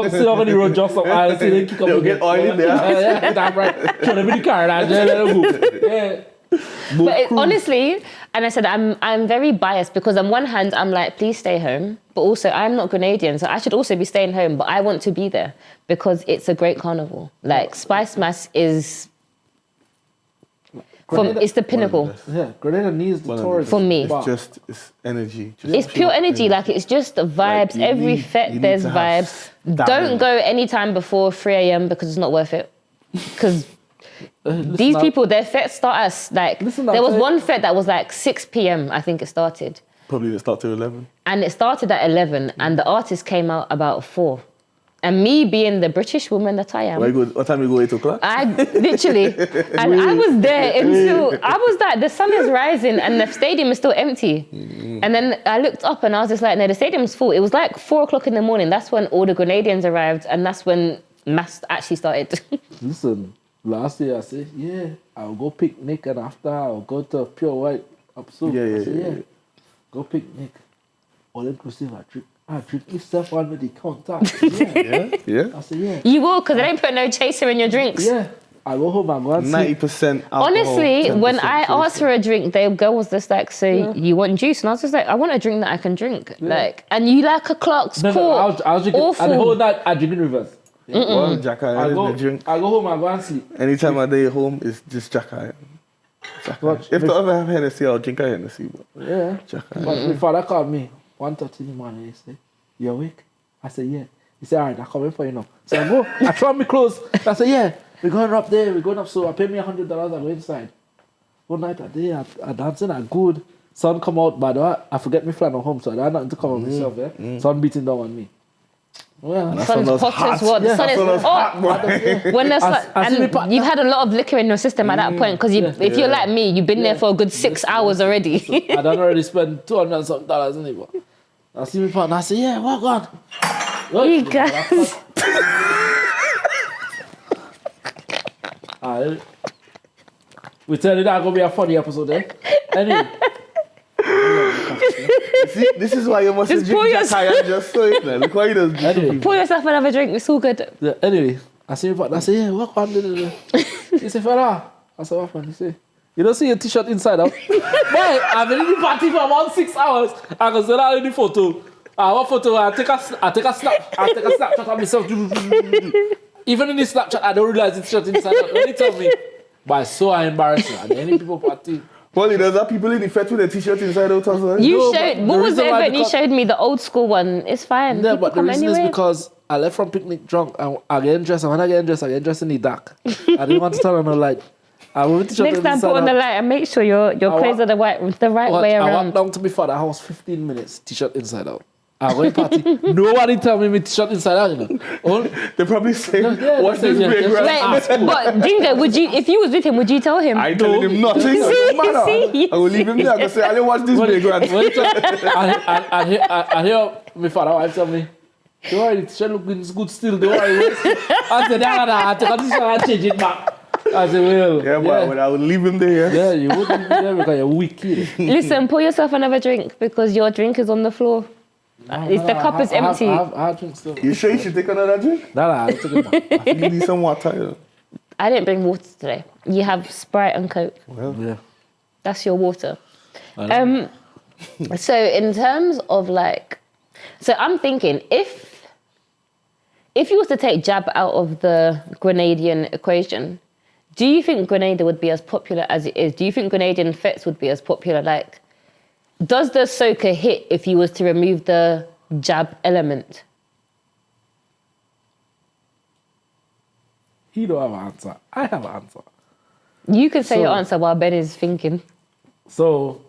Just sit on the road. Just Stop Isle. See them kick up. They'll get oil in there. Yeah, that's right. Show them in the car. Let them move. Yeah. But honestly, and I said I'm very biased because on one hand I'm like, please stay home, but also I'm not Grenadian, so I should also be staying home. But I want to be there because it's a great carnival. Like Spice Mass is. It's the pinnacle. Yeah, Grenada needs the tourism. For me. It's energy. It's pure energy. Like, it's just the vibes. Like every fete, there's vibes. Don't go anytime before 3 a.m. because it's not worth it. Because these people, their fetes start as, like, there was one fete that was like 6 p.m. I think it started. Probably it started at 11. And it started at 11 and the artist came out about 4. And me being the British woman that I am. What time you go, 8 o'clock? I literally, and I was there until, I was like, the sun is rising and the stadium is still empty. And then I looked up and I was just like, no, the stadium's full. It was like 4 o'clock in the morning. That's when all the Grenadians arrived and that's when mass actually started. Listen, last year I said, yeah, I'll go picnic and after I'll go to Pure White up soon. Yeah. Go picnic. All inclusive at I drink myself under the counter. Yeah. Yeah. I said, yeah. You will, because they don't put no chaser in your drinks. Yeah. I go home and go and sleep. 90% alcohol. Honestly, when 10% I asked for a drink, the girl was just like, so you want juice? And I was just like, I want a drink that I can drink. Like, and you like a Clark's Court. I was drinking, Awful. and the whole night I drink in reverse. Well, Jack I Iron is the drink. go home and go and sleep. Anytime I day home, it's just Jack Iron. If I ever have Hennessy, I'll drink a Hennessy. But Yeah. Jack Iron. But my father called me 1:30 in the morning. He said, you awake? I said, yeah. He said, all right, I'm coming for you now. So I go, I throw on my clothes. I said, yeah, we're going up there, we're going up. So I paid me $100, I go inside. One night I did, I dancing, I good. Sun come out, but I forget me flying home, so I had nothing to come on myself, Sun beating down on me. Well, The sun's hot as what? The sun is hot. When the sun, and you've had a lot of liquor in your system at that point, because if you're like me, you've been there for a good 6 hours already. So I done already spent $200 and something, in it, but I see me partner, I say, yeah, what God? You guys. We tell you that's gonna be a funny episode, eh? Anyway. See, this is why you must Just pour drink Jack Iron just so it. Look why he does. Anyway. Pour yourself another drink, it's all good. Yeah, anyway, I see my partner, I say, yeah, what God? He say, fella. I said, what man? He say, you don't see your t-shirt inside out? Boy, I've been in the party for about 6 hours. I can send out any photo. What photo? I take a snapshot of myself. Even in the Snapchat, I don't realize it's shot inside out. When he tell me, but it's so embarrassing. And any people party. Well, there's that people in the fete with their t-shirt inside out as well. You No, showed, but what the was the reason why event you because- showed me? The old school one. It's fine. Yeah, People but the come reason anyway. is because I left from picnic drunk and I get dressed. And when I get dressed in the dark. I didn't want to turn on the light. I went to Next time, put on the light and make sure your clothes are the right way I around. walked down to my father's house 15 minutes, t-shirt inside out. I went party. Nobody tell me my t-shirt inside out, you know. They probably say, yeah, watch they this say, big yeah, right. Wait, but Dingo, would you, if you was with him, would you tell him? I ain't telling him nothing. You see, I will leave him there. I will say, I didn't watch this big right. I hear my father wife tell me, don't worry, the t-shirt looking good still, don't worry. I said, I take a t-shirt and change it back. I said, well, Yeah, but I will leave him there. yeah, you wouldn't be there because you're wicked. Listen, pour yourself another drink because your drink is on the floor. The cup is empty. I have drink still. You sure you should take another drink? Nah, I took it back. You need some water. You know? I didn't bring water today. You have Sprite and Coke. Well, Yeah. That's your water. So in terms of so I'm thinking if you was to take Jab out of the Grenadian equation, do you think Grenada would be as popular as it is? Do you think Grenadian fetes would be as popular? Does the soca hit if you was to remove the Jab element? He don't have an answer. I have an answer. You can say So- your answer while Ben is thinking. So,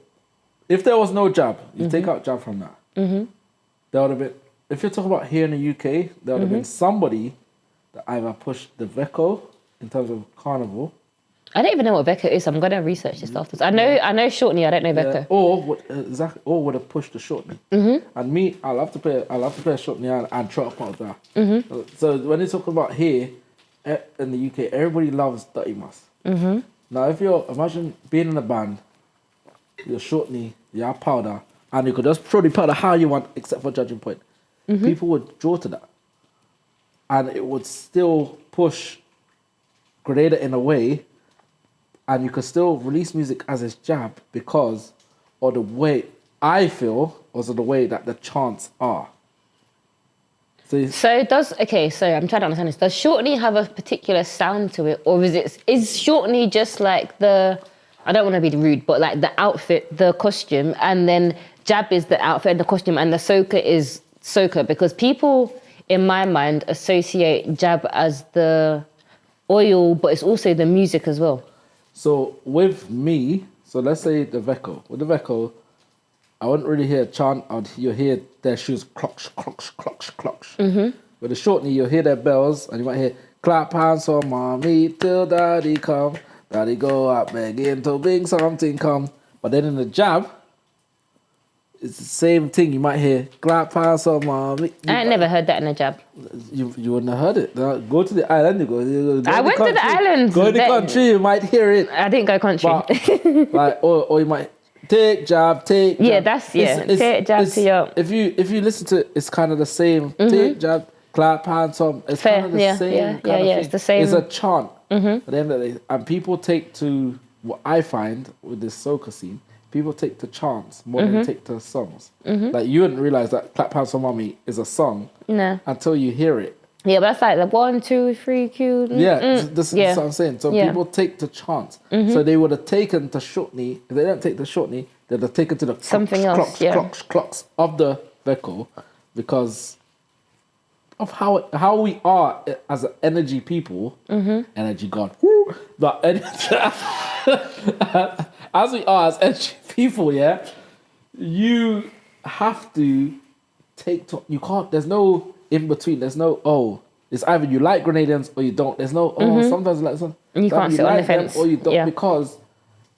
if there was no jab, you take out jab from that. There would have been, if you're talking about here in the UK, there would have been somebody that either pushed the VECO in terms of carnival, I don't even know what Vecca is. I'm gonna research this afterwards. I know Shortney. I don't know Vecca. or would have pushed the shortney. And me, I love to play a shortney and try to put that. So when you talk about here in the UK, everybody loves dirty mass. Now, if imagine being in a band, your shortney, your powder, and you could just throw the powder how you want, except for judging point. People would draw to that, and it would still push Grenada in a way. And you could still release music as its jab because of the way I feel, or the way that the chants are. So I'm trying to understand this. Does Shortney have a particular sound to it, or is Shortney just like I don't want to be rude, but like the outfit, the costume, and then Jab is the outfit and the costume, and the Soca is Soca? Because people, in my mind, associate Jab as the oil, but it's also the music as well. So with me, let's say the VECO. With the VECO, I wouldn't really hear a chant. You'll hear their shoes clocks, clocks, clocks, clocks. With the shortney, you'll hear their bells, and you might hear clap hands for mommy till daddy come. Daddy go up begging to bring something come. But then in the jab, it's the same thing. You might hear clap hands for mommy. I ain't never heard that in a Jab. You wouldn't have heard it. Now, go to the island. You go I went to the island. Go to the country. You might hear it. I didn't go country. But, or you might take jab, take jab. Yeah, that's take jab to your. If you listen to it, it's kind of the same. Take jab, clap hands on. It's Fair, kind of the same kind of thing. It's the same. It's a chant at the end of the day, and people take to what I find with this soca scene. People take to chants more than take to songs. Like you wouldn't realize that "Clap Hands for Mommy" is a song until you hear it. Yeah, but that's like the 1, 2, 3, Q. This is what I'm saying. So people take to chants. So they would have taken to shortney. If they don't take the shortney, they'd have taken to the something else. Clocks of the vehicle because of how we are as an energy people, energy god. But as we are as energy people, you have to take to. You can't. There's no in between. There's no It's either you like Grenadians or you don't. There's no sometimes like some. And you can't sit on the fence or you don't because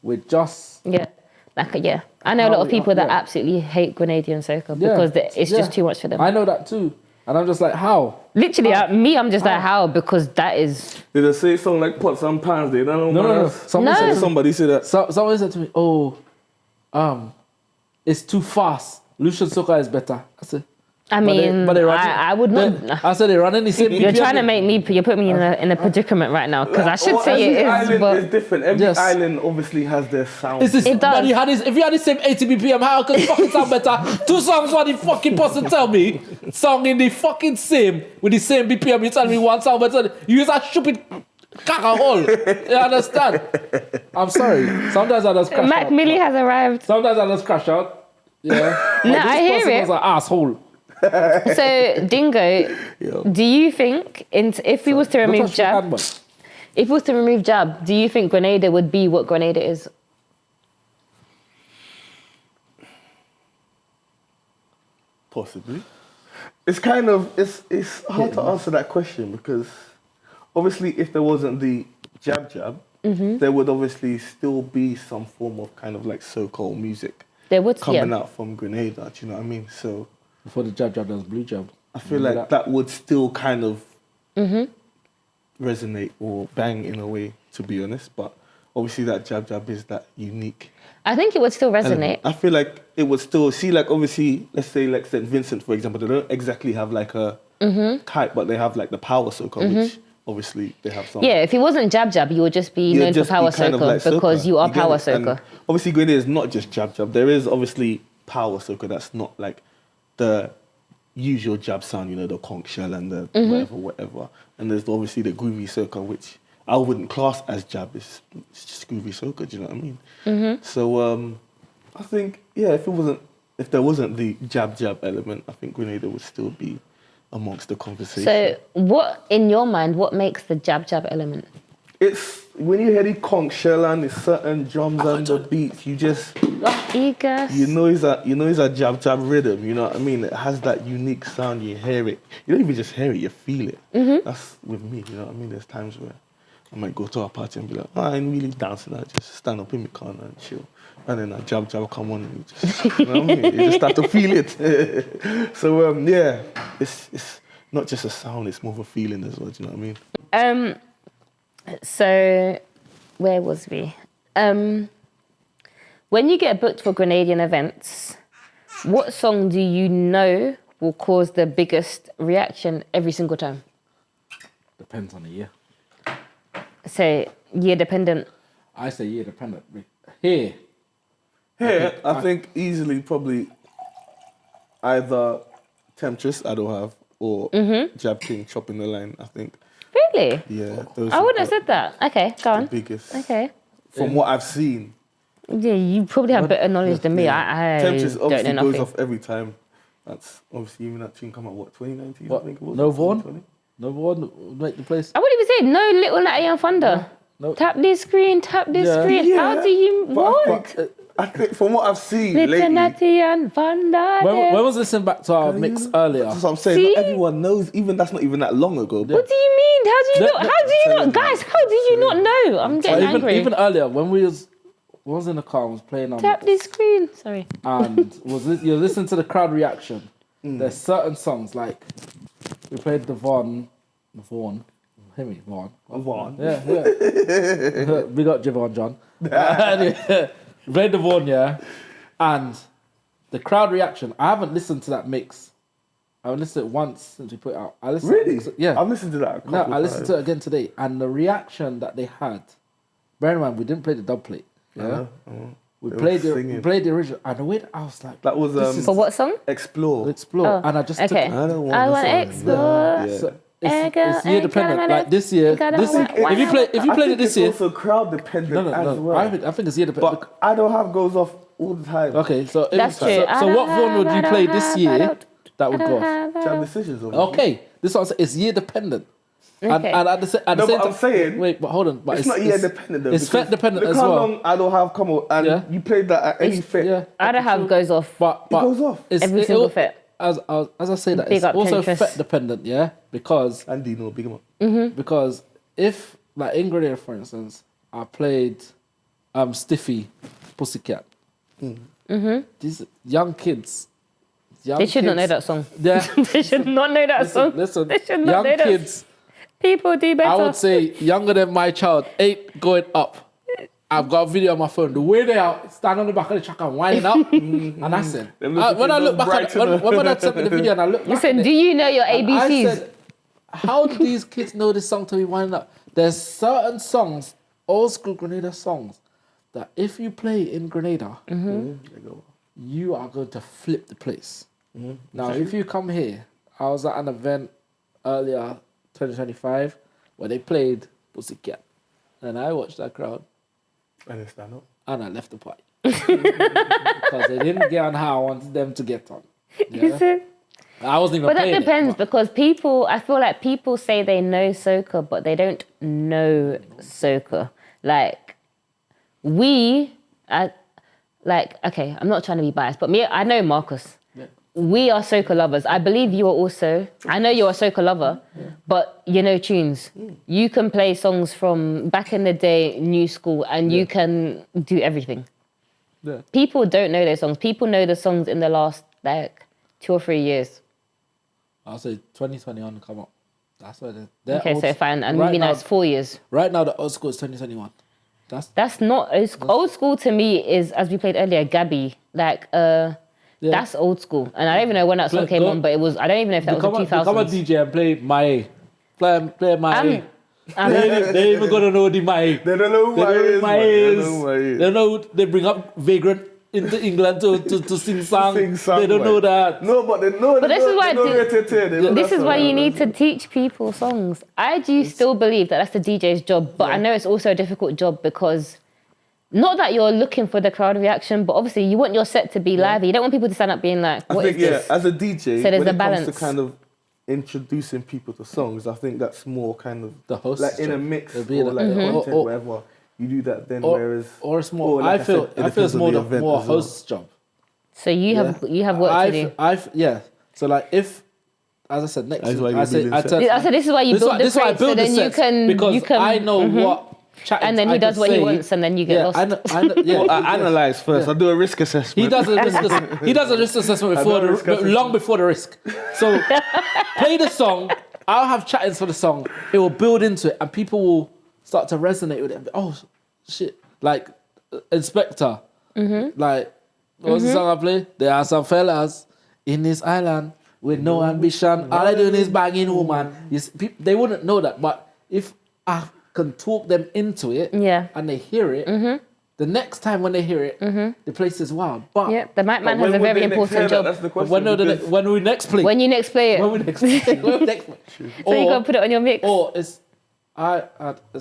we're just I know a lot of people that absolutely hate Grenadian soca because it's just too much for them. I know that too, and I'm just like, how? Literally, I'm just like, how? Because that is. Did they say something like pots and pans? They don't know. No. Somebody said that. Somebody said to me, it's too fast. Lucian soca is better. I said. I mean, I would not. I said they run in the same. You're trying to make me. You put me in a predicament right now because I should say it is. Island but is different. Every island obviously has their sound. It does. If you had the same 80 BPM, how could it fucking sound better? 2 songs, what the fucking person tell me? Song in the fucking same with the same BPM. You tell me one song better. You use a stupid caca hole. You understand? I'm sorry. Sometimes I just crash Mac out. Millie has arrived. Sometimes I just crash out. Yeah. No, I hear it. Was an asshole. So, Dingo, do you think if we was to remove jab, do you think Grenada would be what Grenada is? Possibly. It's kind of it's hard to answer that question because obviously if there wasn't the jab, there would obviously still be some form of kind of like soca music coming out from Grenada. Do you know what I mean? So. Before the jab, there's blue jab. I feel like that would still kind of resonate or bang in a way, to be honest. But obviously that jab is that unique. I think it would still resonate. Element. I feel like it would still, like obviously, let's say like St. Vincent, for example, they don't exactly have like a type, but they have like the power soca, which obviously they have some. Yeah, if it wasn't jab, you would just be known for power soca like because you are power soca. And obviously Grenada is not just jab. There is obviously power soca that's not like the usual jab sound, the conch shell and the whatever. And there's obviously the groovy soca, which I wouldn't class as jab. It's just groovy soca. Do you know what I mean? So I think if there wasn't the jab element, I think Grenada would still be amongst the conversation. So what in your mind? What makes the jab element? It's when you hear the conch shell and the certain drums and the beats, you just you know it's a jab rhythm. You know what I mean? It has that unique sound. You hear it. You don't even just hear it. You feel it. That's with me. You know what I mean? There's times where I might go to a party and be like, I ain't really dancing. I just stand up in my corner and chill. And then a jab come on and you just, you know what I mean? You just start to feel it. So it's not just a sound. It's more of a feeling as well. Do you know what I mean? So, where was we? When you get booked for Grenadian events, what song do you know will cause the biggest reaction every single time? Depends on the year. So, year dependent. I say year dependent. Here, I think easily probably either Temptress, I don't have, or Jab King, Chopping the Line, I think. Really? Yeah. I wouldn't have said that. Okay, go on. The biggest. Okay. From what I've seen. Yeah, you probably have better knowledge than me. I Temptress don't know obviously nothing. goes off every time. That's obviously even that tune come out, 2019? What? I think it was. No Vaughan? 2020? No Vaughan make the place. I wouldn't even say no Little Natty and Thunder. No. Tap this screen. Yeah. How do you what? I think from what I've seen Little lately. Natty and Thunder. When was listening back to our mix earlier? That's what I'm saying. See? Not everyone knows. Even that's not even that long ago. What do you mean? How do you not? Guys, how do you not know? I'm getting angry. Even earlier when we was in the car, I was playing on Tap this screen. Sorry. and you're listening to the crowd reaction. There's certain songs like we played the Vaughan. Hear me, Vaughan. Vaughan. Yeah. We got Javon John. played the Vaughan, yeah, and the crowd reaction. I haven't listened to that mix. I listened to it once since we put it out. I listened. Really? Yeah. I've listened to that. A couple No, of I listened to times. it again today, and the reaction that they had. Bear in mind, we didn't play the dub plate. Yeah. We They played were the singing. original, and the way that I was like, That was For what song? Explore. explore, Oh, and I just okay. took it. I don't want I the want to song. explore. Yeah. So Ain't it's got- year ain't dependent. got Like this year, got this what- if you play if you I played think it this it's year, also crowd dependent as well. I think it's year dependent. But I don't have goes off all the time. Okay, so That's true. So what Vaughan would you play this year that would go off? Jam decisions. Okay, this is what I'm saying. It's year dependent. And Okay. at the same No, time, but I'm saying- wait, but hold on. But It's not year dependent though. It's because fet dependent look as how well. long I don't have come on, and Yeah. you played that at any fit. Yeah, I don't have goes off. but goes off. Every single fit. As I say that, Big it's up also Pinterest. fet dependent, yeah, because And Dino, big him up. because if like in Grenada, for instance, I played Stiffy, Pussycat. These young kids, They should not know that song. Yeah, They should not know that song. listen, They should not young know that. kids. People do better. I would say younger than my child, 8 going up. I've got a video on my phone. The way they are, stand on the back of the truck and winding up. And I said, Them little when I kids look back at Brighton. when my dad sent me the video and I look back Listen, at do it, you know your and I ABCs? said, how do these kids know this song to be winding up? There's certain songs, old school Grenada songs, that if you play in Grenada, you are going to flip the place. Now, if you come here, I was at an event earlier, 2025, where they played Pussycat. And I watched that crowd And then stand up. and I left the party. Because they didn't get on how I wanted them to get on. Yeah? Listen. I wasn't even But that playing depends it. because people, I feel like people say they know soca, but they don't know soca. Like, okay, I'm not trying to be biased, but me, I know Marcus. Yeah. We are soca lovers. I believe you are also. I know you're a soca lover, but you know tunes. You can play songs from back in the day, new school, and you can do everything. Yeah. People don't know those songs. People know the songs in the last, 2 or 3 years. I'll say 2021 come up. That's what they're Okay, old, so fine. And right maybe now, that's 4 years. Right now, the old school is 2021. That's not old school to me. Is, as we played earlier, Gabby. Like, that's old school. And I don't even know when that song came on, but it was. I don't even know if that was the 2000s. Become a DJ and play my play my. I'm- They even gonna know the my. They don't know who They I don't know is. my man. They is. don't know who I is. They know they bring up Vagrant into England to sing song. Sing song, They don't man. know that. No, but they know. But this is why This is why you need need to teach people songs. I do still believe that that's the DJ's job, but I know it's also a difficult job because not that you're looking for the crowd reaction, but obviously you want your set to be lively. You don't want people to stand up being like, I "What think is this?" as a DJ, So there's when a it balance. comes to kind of introducing people to songs, I think that's more kind of The host's like in a job. mix or It'll be like like- content, or- whatever. You do that then, Or, whereas or it's more. or like I feel said, it I feel depends it's on more the the event more as well. host's job. So you have work to do. Yeah. So like if, as I said, next That's why week, you're I say building I sets. tell- I said this is why you build the this is why I crate, so build the then sets, you can because I know what. and then he does what he wants, and then you get lost. I know, yeah, Well, I analyze first. I do a risk assessment. He does a risk assessment I before know risk assessment. long before the risk. So play the song. I'll have chattings for the song. It will build into it, and people will start to resonate with it. Oh shit! Like Inspector. Like what's the song I play? There are some fellas in this island with no ambition. All they doing is banging woman. They wouldn't know that, but if I can talk them into it, Yeah. and they hear it. The next time when they hear it, the place is wild. But Yeah, the mic man When has a would very they next hear important that? job. That's the question. because- when we next play, When you next play it, when we next play, so you gotta put it on your mix. or it's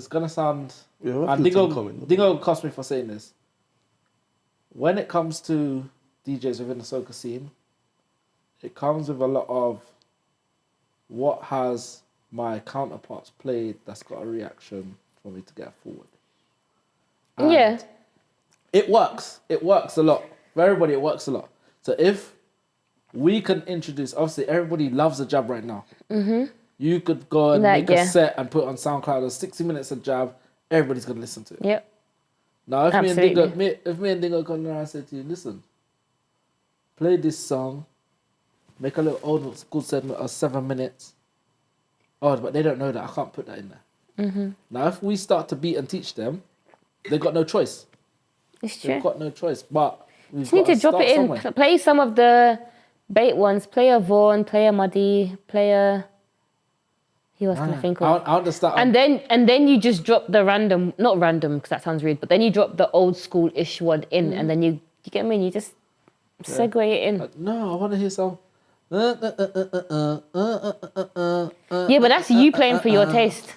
gonna sound. Yeah, we'll And have to Dingo, comment. Dingo cost me for saying this. When it comes to DJs within the soca scene, it comes with a lot of what has my counterparts played that's got a reaction for me to get forward. And Yeah. it works. It works a lot. For everybody, it works a lot. So if we can introduce, obviously everybody loves a jab right now. You could go and Like, make yeah. a set and put it on SoundCloud. There's 60 minutes of jab. Everybody's gonna listen to it. Yep. Now, if Absolutely. me and Dingo come around and say to you, listen, play this song, make a little old school segment of 7 minutes. Oh, but they don't know that. I can't put that in there. Now, if we start to beat and teach them, they got no choice. It's true. We've got no choice, but we've Just need got to drop start it in. somewhere. Play some of the bait ones. Play a Vaughan, play a Muddy, play a... Who else can I think of? I understand. And then you just drop the random, not random because that sounds rude, but then you drop the old school-ish one in, and then you get me, and you just segue it in. No, I want to hear some. Yeah, but that's you playing for your taste.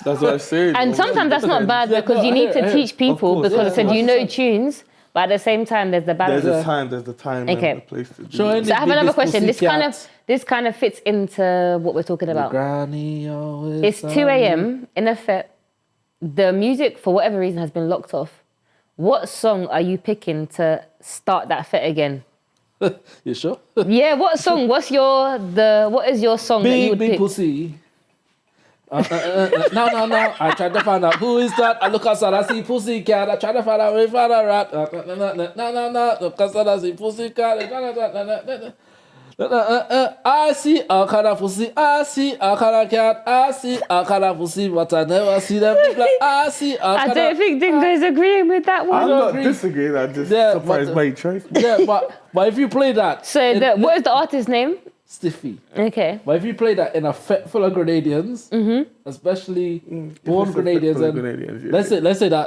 That's what I said. And sometimes that's not bad Yeah, because no, you I need hear to it, teach people course, because I said you know 100%. tunes, but at the same time there's the balance. There's the time Okay. and the place to do Showing it. So I have another biggest question. pussycat. This kind of fits into what we're talking about. Granny always It's 2 a.m. in a fet. The music, for whatever reason, has been locked off. What song are you picking to start that fet again? You sure? Yeah, what song? What is your song that you Big, would big pick? pussy. No. I tried to find out who is that. I look outside, I see pussy cat. I try to find out where I found a rat. No. Look outside, I see pussy cat. I see a kind of pussy. I see a kind of cat. I see a kind of pussy, but I never see them. I see a I kind don't of... think Dingo's agreeing with that I'm one. not agree. disagreeing. I'm just Yeah, surprised but- by your choice. Yeah, but if you play that... So what is the artist's name? Stiffy. Okay. But if you play that in a fet full of Grenadians, especially born It's a fet Grenadians, full of and Grenadians, yeah.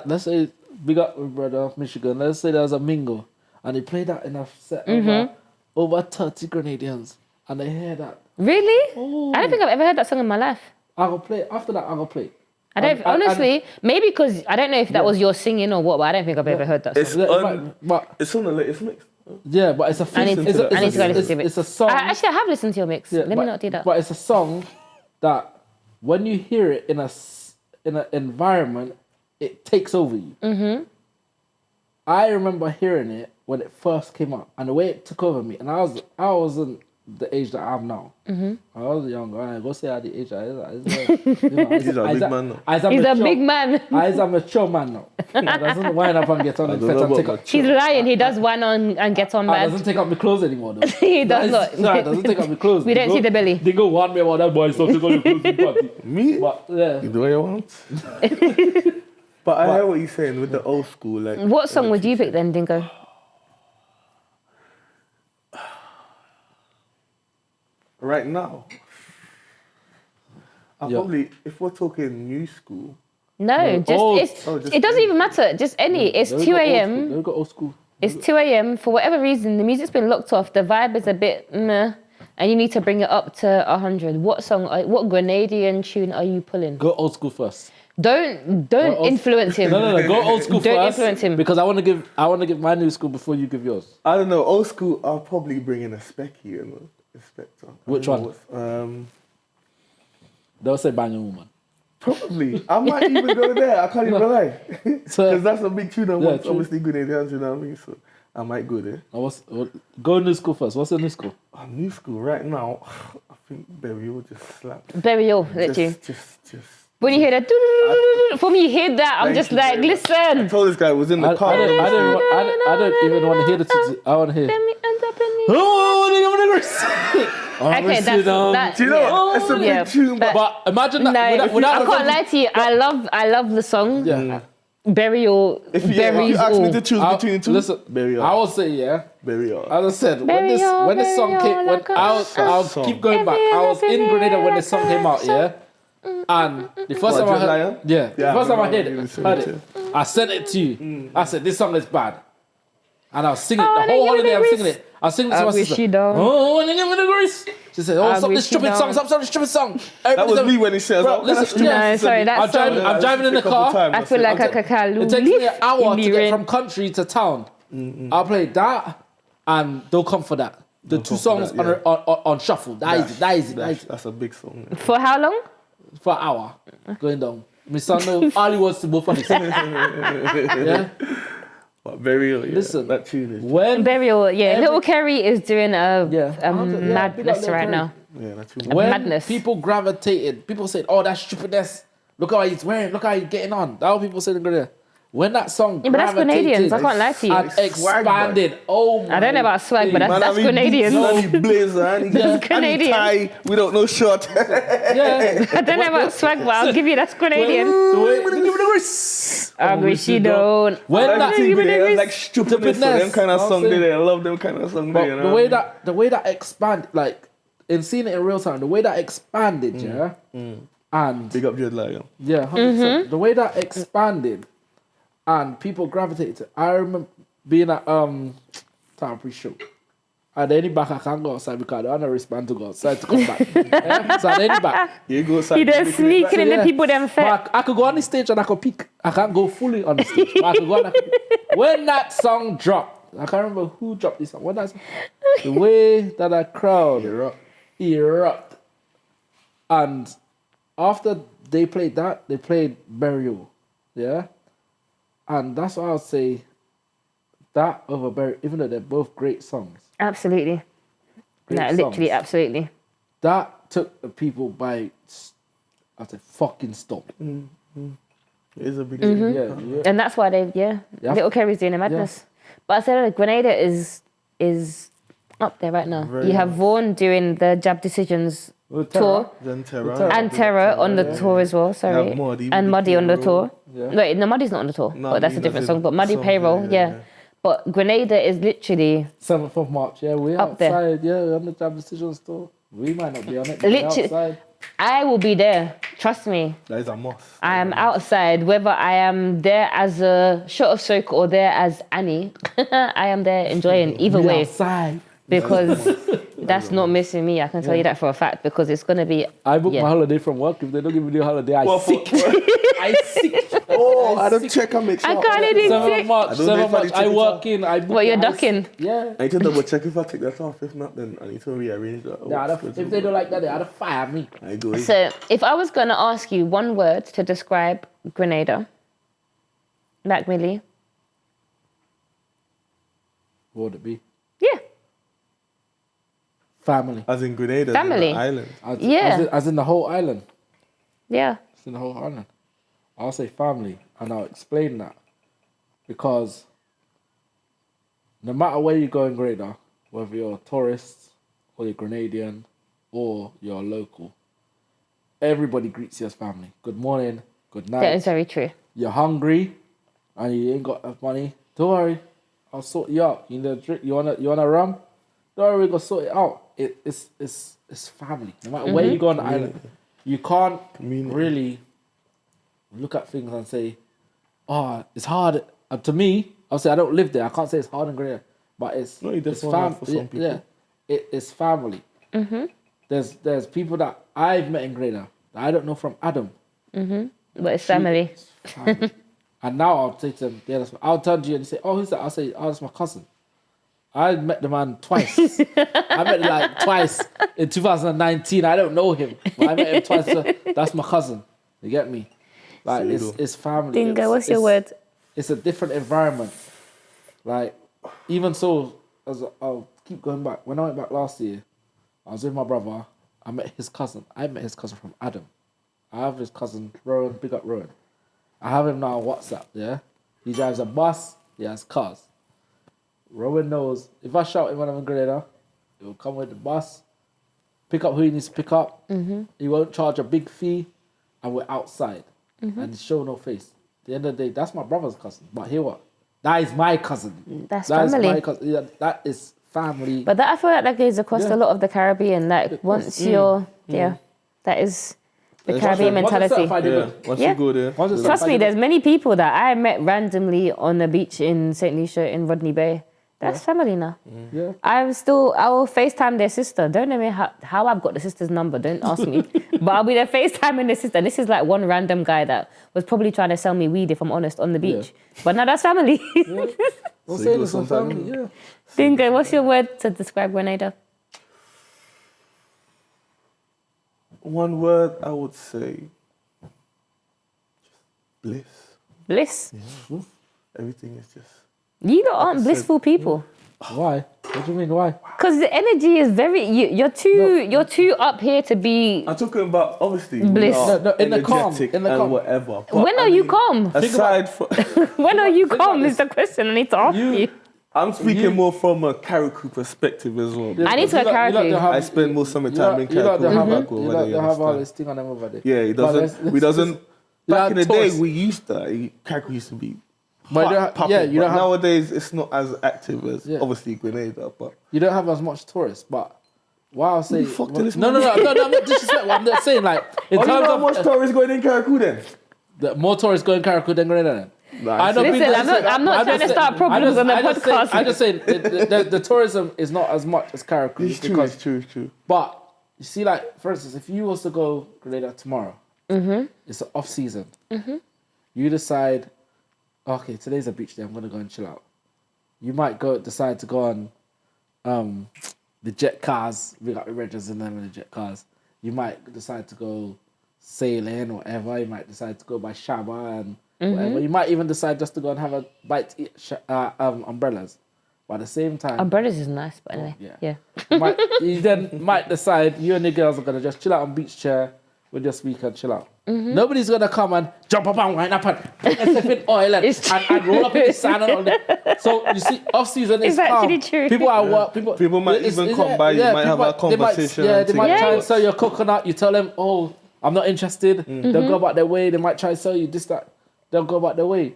let's say big up my brother Michigan. Let's say there was a Mingo, and they played that in a set of over 30 Grenadians, and they hear that. Really? Oh. I don't think I've ever heard that song in my life. I go play after that. I go play. I don't honestly. Maybe because I don't know if that was your singing or what, but I don't think I've ever heard that It's song. But it's on the latest mix. yeah, but it's a I need it's to a- go listen to it. It's a song. Actually, I have listened to your mix. Yeah, Let me not do that. But it's a song that when you hear it in an environment, it takes over you. Mm-hmm. I remember hearing it when it first came out, and the way it took over me, and I wasn't the age that I am now. Mm-hmm. I was young. I go say at the age I is. He's a big man now. He's a big man. He's a mature man now. He doesn't wind up and get on I the don't fence know and take about up. He's lying. He does one on and get on I bad. doesn't take up my clothes anymore though. He does not. No, it doesn't take up my clothes. We don't see the belly. They go one way while that boy stuff. They go your clothes in party. Me? But yeah. You do what you want. But I hear what you're saying with the old school. Like, What song would you pick then, Dingo? right now, I Yeah. probably, if we're talking new school, No, just old. it's. just It doesn't even matter. Just any. It's They 2 got old school. a.m. They got old school. It's 2 a.m. For whatever reason, the music's been locked off. The vibe is a bit meh, and you need to bring it up to 100. What song? What Grenadian tune are you pulling? Go old school first. Don't old- influence him. No. Go old school Don't first. influence him. Because I want to give my new school before you give yours. I don't know, old school, I'll probably bring in a Specky, you know, a Spectre. I Which don't know one? what's- They'll say Bang Your Woman. Probably. I might even go there, I can't even lie. So- Because that's a big tune I Yeah, want, true. obviously Grenadians, you know what I mean? So I might go there. Go new school first. What's your new school? New school right now, I think Burial just slaps. Burial, literally. Just. When you hear that, for me, you hear that, I'm Thank just you like, very much. listen. I told this guy I was in the I car. don't even want to hear the tunes. I want to hear. Let me end up in the- Okay, that's that. Do you know yeah. what? It's a big Yeah. tune, but But imagine that. No, without I can't lie to you. I love the song. Yeah. Burial. if you buries ask me all. to choose between the two, Listen, Burial. I will say yeah. Burial. As I said, Burial, when this song came, burial, I'll keep going back. I was in Grenada when this song came out, yeah. And the first time I Jet heard, Lion? yeah, the Yeah, first time I I heard remember it, you heard saying it, I sent it to you. I said this song is bad, and I was singing Oh, the and whole then you holiday. I was wish- singing it. I was singing it I to my wish sister. you don't. Oh, and then give me the grace. She said, "Oh, I stop this wish you stupid song! don't. Stop this stupid song!" That was me when he says, Bro, "Oh, can I listen, stream yeah. No, sorry, that's I'm driving in the car. I feel like a It takes me an hour to get from country to town. I'll play that, and They'll Come For That. The two songs For That, on shuffle. That is it. That's a big song. For how long? For an hour, going down. My son know all he wants to move on. Yeah. But Burial, yeah. Listen, that tune is. When Burial, yeah. Little Kerry is doing a Yeah. Big up madness Lil' right Kerry. now. Yeah, that tune. when madness. people gravitated, people said, "Oh, that's stupidness. Look how he's wearing. Look how he's getting on." That's what people said in Grenada. When that song Yeah, but that's gravitated Grenadians. I can't lie to you. and expanded, oh my I don't know about swag, but Man, that's I mean, Grenadians. bloody blazer, and he That's and he Grenadian. tie without no shot. Yeah. I don't know about swag, but I'll give you that's Grenadian. I wish you don't. When Like, that, TV there, like stupidness for them Stupidness, kind of I'm song. saying. They I love them kind of song. but There, you the know way what I mean? that expand, like in seeing it in real time, the way that expanded, and Big up Dread Lion. yeah, 100%. The way that expanded, and people gravitated to. I remember being at Town pre-show. At any back, I can't go outside because I don't have a wristband to go outside to come back. Yeah? So at any back, You go outside. He does sneaking in the yeah. people them fed. but I could go on the stage and I could peek. I can't go fully on the stage. But I could go on, when that song dropped, I can't remember who dropped this song. When that song, the way that the crowd erupt. And after they played that, they played Burial. Yeah? And that's why I'll say that over Burial, even though they're both great songs. Absolutely. Great No, literally, songs. absolutely. That took the people by, I'd say, fucking stop. It is a big Yeah. And that's why they, Yeah. Little Kerry's doing a madness. But I said that Grenada is up there right now. Very You have Vaughan doing the Jab Decisions With tour. Then Terror. And Terror on the tour as well, sorry. Yeah, Muddy, and Muddy on the tour. Yeah. Wait, no, Muddy's not on the tour. No, but that's I a mean, different that's song. But Muddy song, Payroll, yeah. But Grenada is literally 7th of March, yeah, we're Up there. outside, yeah, we're on the Jam Decision store. We might not be on it, but we're Literally- outside. I will be there. Trust me. That is a must. I am outside, whether I am there as a Shot of Soca or there as Annie. I am there enjoying either We way outside. because that's not missing me. I can tell you that for a fact because it's gonna be. I booked Yeah. my holiday from work. If they don't give me the holiday, I Well, sick. I sick. Oh, I don't check and make sure. I can't even 7th sick. of March, I don't know 7th if of I March. need to I check work it in. I book What, you're I ducking? Yeah. I need to double check if I take that off. If not, then I need to rearrange that. Yeah, if they don't like that, they had to fire me. I agree. So, if I was gonna ask you one word to describe Grenada, Mac Millie, What would it be? yeah, Family. As in Grenada, Family. the island. As in the whole island. yeah, It's in the whole island. I'll say family, and I'll explain that. Because no matter where you go in Grenada, whether you're a tourist, or you're Grenadian, or you're local, everybody greets you as family. Good morning, good night. that is very true. You're hungry, and you ain't got enough money. Don't worry, I'll sort you out. You need a drink? You want a rum? Don't worry, we're gonna sort it out. It's family. No matter where you go on the island, you can't Community. really look at things and say, "Oh, it's hard." To me, I'll say I don't live there. I can't say it's hard in Grenada, but it's No, it it's definitely hard for some Yeah, people. it's family. There's people that I've met in Grenada that I don't know from Adam. But it's family. Family. And now I'll say to them, yeah, I'll turn to you and say, oh, who's that? I'll say, oh, that's my cousin. I met the man twice. I met him like twice in 2019. I don't know him, but I met him twice. So that's my cousin. You get me? Like it's family. Dingo, what's your word? It's a different environment. Like even so, I'll keep going back. When I went back last year, I was with my brother. I met his cousin. I met his cousin from Adam. I have his cousin Rowan. Big up Rowan. I have him now on WhatsApp. Yeah, he drives a bus. He has cars. Rowan knows if I shout him when I'm in Grenada, he will come with the bus, pick up who he needs to pick up. He won't charge a big fee, and we're outside and show no face. At the end of the day, that's my brother's cousin. But hear what? That is my cousin. That's That is family. my cousin. Yeah, that is family. But that I feel like that goes across a lot of the Caribbean. Like once you're, that is the Caribbean mentality. Yeah, once Yeah. you go there. Once it's Trust me, certified, there's many people that I met randomly on the beach in St. Lucia in Rodney Bay. That's family now. yeah. I will FaceTime their sister. Don't know me how I've got the sister's number. Don't ask me. But I'll be there FaceTiming the sister. And this is like one random guy that was probably trying to sell me weed, if I'm honest, on the beach. But now that's family. We'll So say you go this on sometime, family, yeah. Dingo, what's your word to describe Grenada? One word I would say, just bliss. Bliss. Everything is just. You lot aren't blissful people. Why? What do you mean? Why? Because the energy is very. You're too up here to be. I'm talking about obviously Bliss. we are In the calm, energetic in the and calm. whatever. But When are you calm? Aside from, When are you think about calm is the question I need to ask you. I'm speaking more from a Karakou perspective as well. I need to go Karakou. I spend most of my time in You lot Karakou. don't have all this thing on them over there. Yeah, he doesn't. We doesn't. You Back in the don't day, toast. we used to. Karakou used to be. But you don't- Popping, yeah, you but don't have- nowadays it's not as active as Yeah. obviously Grenada, but You don't have as much tourists, but what I'll say. fuck to this no, man. I'm not disrespectful. I'm not saying like in you know terms how of much tourists going in Karakou then? the more tourists go in Karakou than Grenada. Then. Nah, I don't Listen, mean I'm not trying to start problems on the podcast. I just say the tourism is not as much as Karakou. It's true. It's true. It's true. But you see, like for instance, if you was to go Grenada tomorrow, it's an off season. You decide, okay, today's a beach day. I'm gonna go and chill out. You might decide to go on the jet cars. We got the Rangers in them and the jet cars. You might decide to go sailing or whatever. You might decide to go by Shaba and whatever. You might even decide just to go and have a bite to eat umbrellas. But at the same time, Umbrellas is nice, but anyway. yeah. You then might decide you and the girls are gonna just chill out on beach chair with your speaker and chill out. Nobody's gonna come and jump up and wind up and put yourself in oil and roll up in the sand and all that. So you see, off season is It's actually calm. true. People are work. People might even come by, you might have a conversation and They might things try like and sell your coconut. You tell them, oh, I'm not interested. They'll go about their way. They might try and sell you this, that. They'll go about their way.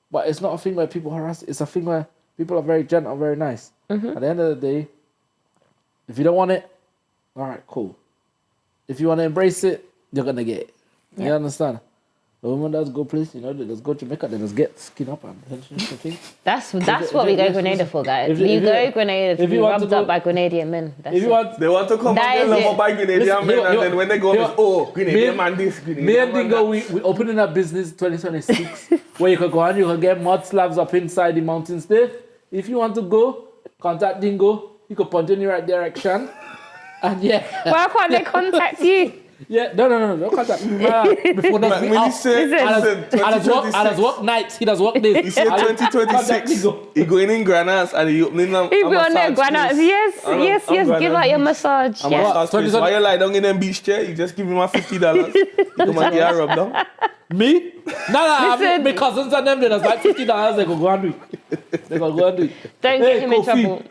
But it's not a thing where people harass. It's a thing where people are very gentle, very nice. At the end of the day, if you don't want it, all right, cool. If you want to embrace it, you're going to get it. You understand? The woman does go place, they just go Jamaica, they just get skin up and That's what we go Grenada for, guys. We go Grenada to be rubbed up by Grenadian men. That's If you it. want, they want to come That and is get it. by Grenadian men, and then when they go, Grenadian man this, me Grenadian and man Dingo, that. we opening a business 2026 where you can go and you can get mud slabs up inside the mountains there. If you want to go, contact Dingo. He could point in the right direction. And yeah. Why can't they contact you? Yeah, no, don't contact me. Before But when he said, I does work nights, he does work days. he said 2026, he going in Granas and he opening them. He be on their granadas. Yes, give out your massage. I'm Yeah. a massage place. While you lie down in them beach chair, you just give me my $50. Come and get a rub down. Me? No, Listen. my cousins and them, they just like $50, they go and do it. They go and do it. Don't get him in trouble.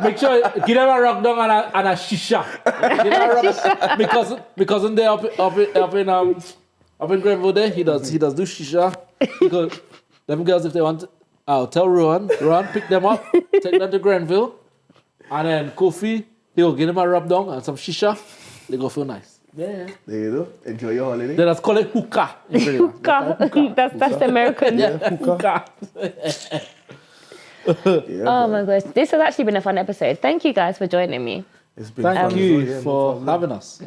Make sure, give them a rock down and a shisha. Give them a rock, because they up in Grenville there, he does do shisha. Because them girls, if they want, I'll tell Rowan, pick them up, take them to Grenville, and then Kofi, he'll give them a rub down and some shisha. They go feel nice. Yeah. There you go. Enjoy your holiday. They just call it hookah. Hookah. That's the American. Yeah, hookah. Oh my gosh. This has actually been a fun episode. Thank you guys for joining me. It's been Thank fun you as well, yeah, for no problem. having us.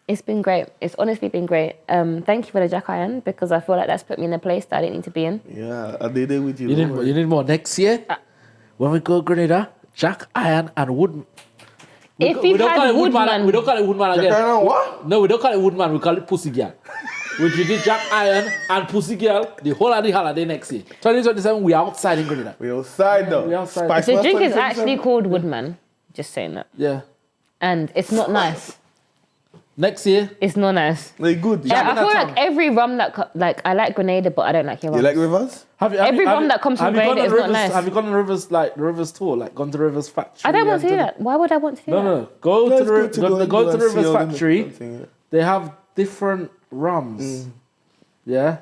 It's been great. It's honestly been great. Thank you for the Jack Iron because I feel like that's put me in a place that I didn't need to be in. Yeah, I'll be there with you. You need more next year. When we go Grenada, Jack Iron and Wood. If you had Woodman, we don't call it Woodman again. What? No, we don't call it Woodman. We call it Pussy Girl. We did Jack Iron and Pussy Girl the whole of the holiday next year. 2027, we are outside in Grenada. We outside though. We outside. Spice the Girls drink is 2027. actually called Woodman. Just saying that. Yeah. And it's not nice. Next year, It's not nice. They good. Yeah, I feel town. like every rum that I like Grenada, but I don't like your rum. You like rivers? Everyone that comes from Grenada is not nice. Have you gone on Rivers, like the Rivers tour, like gone to Rivers factory? I don't want to do and that. Why would I want to do that? No. Go Let's to the and see Rivers all them factory. thing, yeah. They have different rums. Yeah.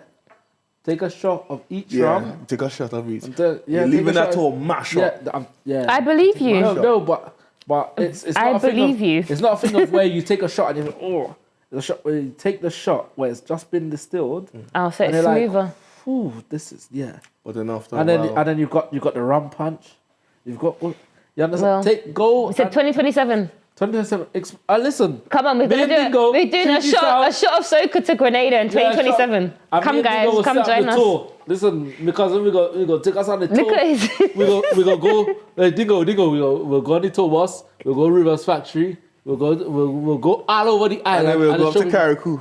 Take a shot of each rum. Yeah, take a shot of it. You're You're leaving that to a mash up. Yeah. I believe you. No, but it's not I a thing believe you. It's not a thing of where you take a shot and you go, the shot where you take the shot where it's just been distilled. Oh, so and it's they're like, smoother. ooh, this is But then after And a then while, and then you've got the rum punch. You've got you Well, understand? Go. It's at 2027. 2027. Listen. Come on, we're Me gonna and do Dingo, it. We're doing a treat shot yourself. of Soca to Grenada in 2027. Come guys, come join us. Tour. Listen, because we go take us on the tour. Look at his. we go Dingo. We'll go on the tour bus. We'll go Rivers Factory. We'll go all over the and island. then we'll and go up show to me- Carriacou.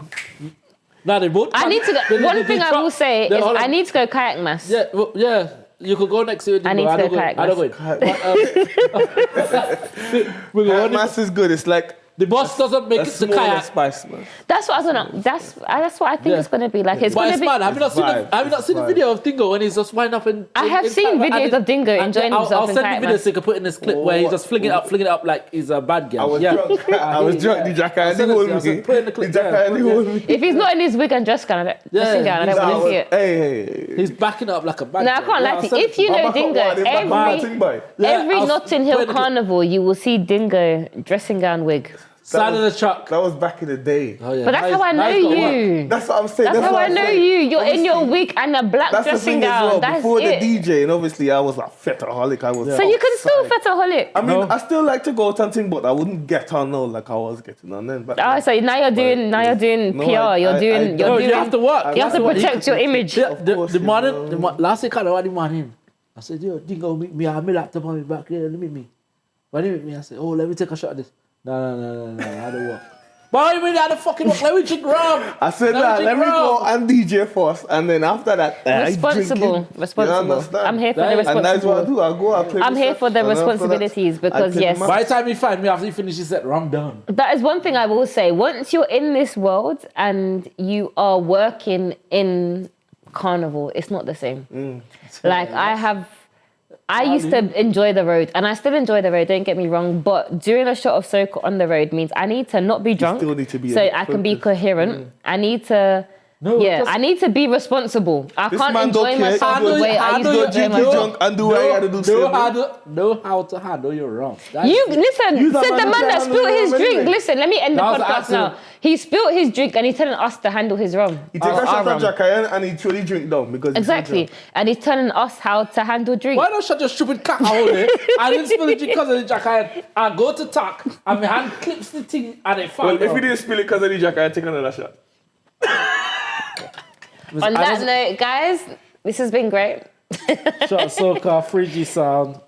I need to go. One thing I will say is I need to go kayak mass. Yeah, You could go next year. I need to go kayak I don't go. We're Kayak going. mass is good. It's like The bus doesn't make a it to smaller kayak. spice, man. That's what I was gonna. That's what I think Yeah. it's gonna be like. It's But gonna it's be. mad. Have you not seen vibe. the, have you not seen the video of Dingo when he's just winding up in? I have in seen kayak? videos And of Dingo and enjoying I'll himself in send kayak the videos mass. so you can put in this clip where he's just flinging it up like he's a bad guy. I was yeah. drunk. I was drunk. The jacket I'll and send he it to hold you. I'll me. put in the clip The jacket there. and he hold me. If he's not in his wig and dressing gown, I don't want to see it. Hey. He's backing up like a bad No, guy. I can't lie to you. I'll If you know Dingo, every I'll Notting put Hill in the clip. carnival, you will see Dingo dressing gown wig. Side of the truck. That was back in the day. Oh, yeah. But that's how I know you. That's what I'm saying. That's how what I I'm know saying. you. You're in your Obviously, wig and a black That's the dressing thing as gown. well. That's Before it. the DJ, and obviously I was like fetaholic. I was. So you can still fetaholic. I mean, No. I still like to go out and thing, but I wouldn't get on now like I was getting on then. But Oh, so now you're doing No, PR. You're doing. No, you have to work. You have to protect your image. The morning, last week I was the morning. I said, yo, Dingo, meet me. I have my laptop on me back here. Let me meet me. When he meet me, I said, oh, let me take a shot of this. No, I don't work. Why you mean I don't fucking work? Let me drink rum. I said that. Let me go and DJ first, and then after that, Responsible. I'm here for the That is- And that's what I responsible. do. I go. I play. I'm here for the and after that, responsibilities I because play yes, the By the time you find me after you finish, you said, rum done. that is one thing I will say. Once you're in this world and you are working in carnival, it's not the same. Like I used to enjoy the road, and I still enjoy the road. Don't get me wrong, but doing a shot of soca on the road means I need to not be drunk, still need to be so a bit I can be focused. coherent. I need to. I need to be responsible. I This can't man don't enjoy care. myself Handle- the way I used handle to your enjoy drink, myself. drunk, and do what you gotta do. Know how to handle your rum. That's You it. listen. You Said the man that spilled his drink. anyway. Listen, let me end the That was an podcast accident. now. He spilled his drink and he's telling us to handle his rum. He take a Our shot rum. of Jack and he truly drink down because he's Exactly, drunk. and he's telling us how to handle drink. Why don't shut your stupid cock out there? I didn't spill the drink because of the jacket. I go to talk and my hand clips the thing and it falls. Well, if he didn't spill it because of the Jack, I'd take another shot. On that note, guys, this has been great. Shot of Soca, 3G sound.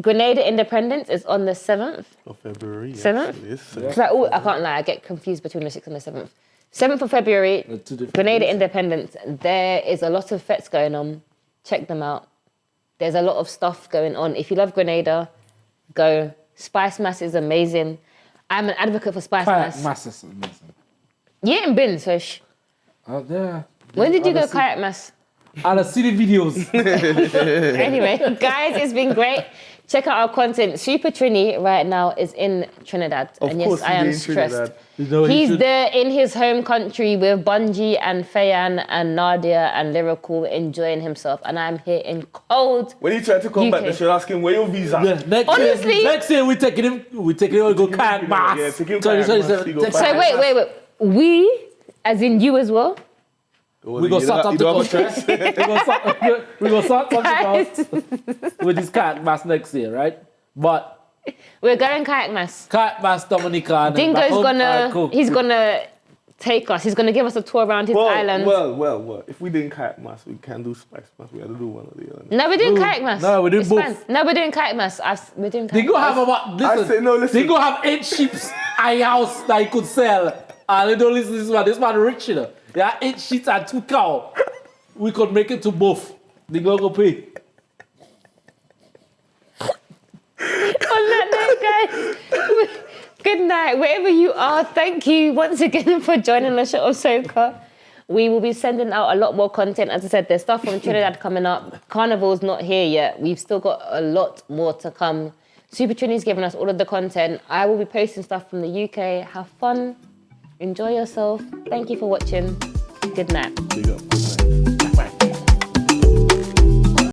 Grenada Independence is on the 7th. Of February. 7th? Yes. It's like, I can't lie, I get confused between the 6th and the 7th. 7th of February, Two different Grenada days. Independence. There is a lot of fetes going on. Check them out. There's a lot of stuff going on. If you love Grenada, go. Spice Mass is amazing. I'm an advocate for Spice Kayak Mass. mass is amazing. You ain't been, so shh. Out there. When did you go kayak mass? And I see the videos. Anyway, guys, it's been great. Check out our content. Super Trini right now is in Trinidad. Of and yes, course, I am he's in stressed. Trinidad. You know, he He's should- there in his home country with Bungie and Fayan and Nadia and Lyrical enjoying himself. And I'm here in cold. When he tried to come back, UK. they should ask him where your visa. Yeah, Honestly- next year we taking him to go kayak mass. Yeah, take him kayak mass. He go Next So year- wait. We, as in you as well? We go sort out the contract. We go sort something Guys, out with this kayak mass next year, right? But we're going kayak mass. kayak mass Dominica. and then back Dingo's home. Alright, cool. he's gonna take us. He's gonna give us a tour around his island. Well. If we didn't kayak mass, we can't do spice mass. We had to do one or the other. No, we're doing kayak mass. No, we're doing It's both. fine. No, we're doing kayak mass. We're doing kayak Dingo mass. have about listen. Listen. Dingo have 8 sheeps a house that he could sell. And they don't listen to this man. This man rich, you know. They have 8 sheep and 2 cows. We could make it to both. Dingo go pay. On that note, guys, good night. Wherever you are, thank you once again for joining the Shot of Soca. We will be sending out a lot more content. As I said, there's stuff from Trinidad coming up. Carnival's not here yet. We've still got a lot more to come. Super Trini's giving us all of the content. I will be posting stuff from the UK. Have fun. Enjoy yourself. Thank you for watching. Good night. Big up.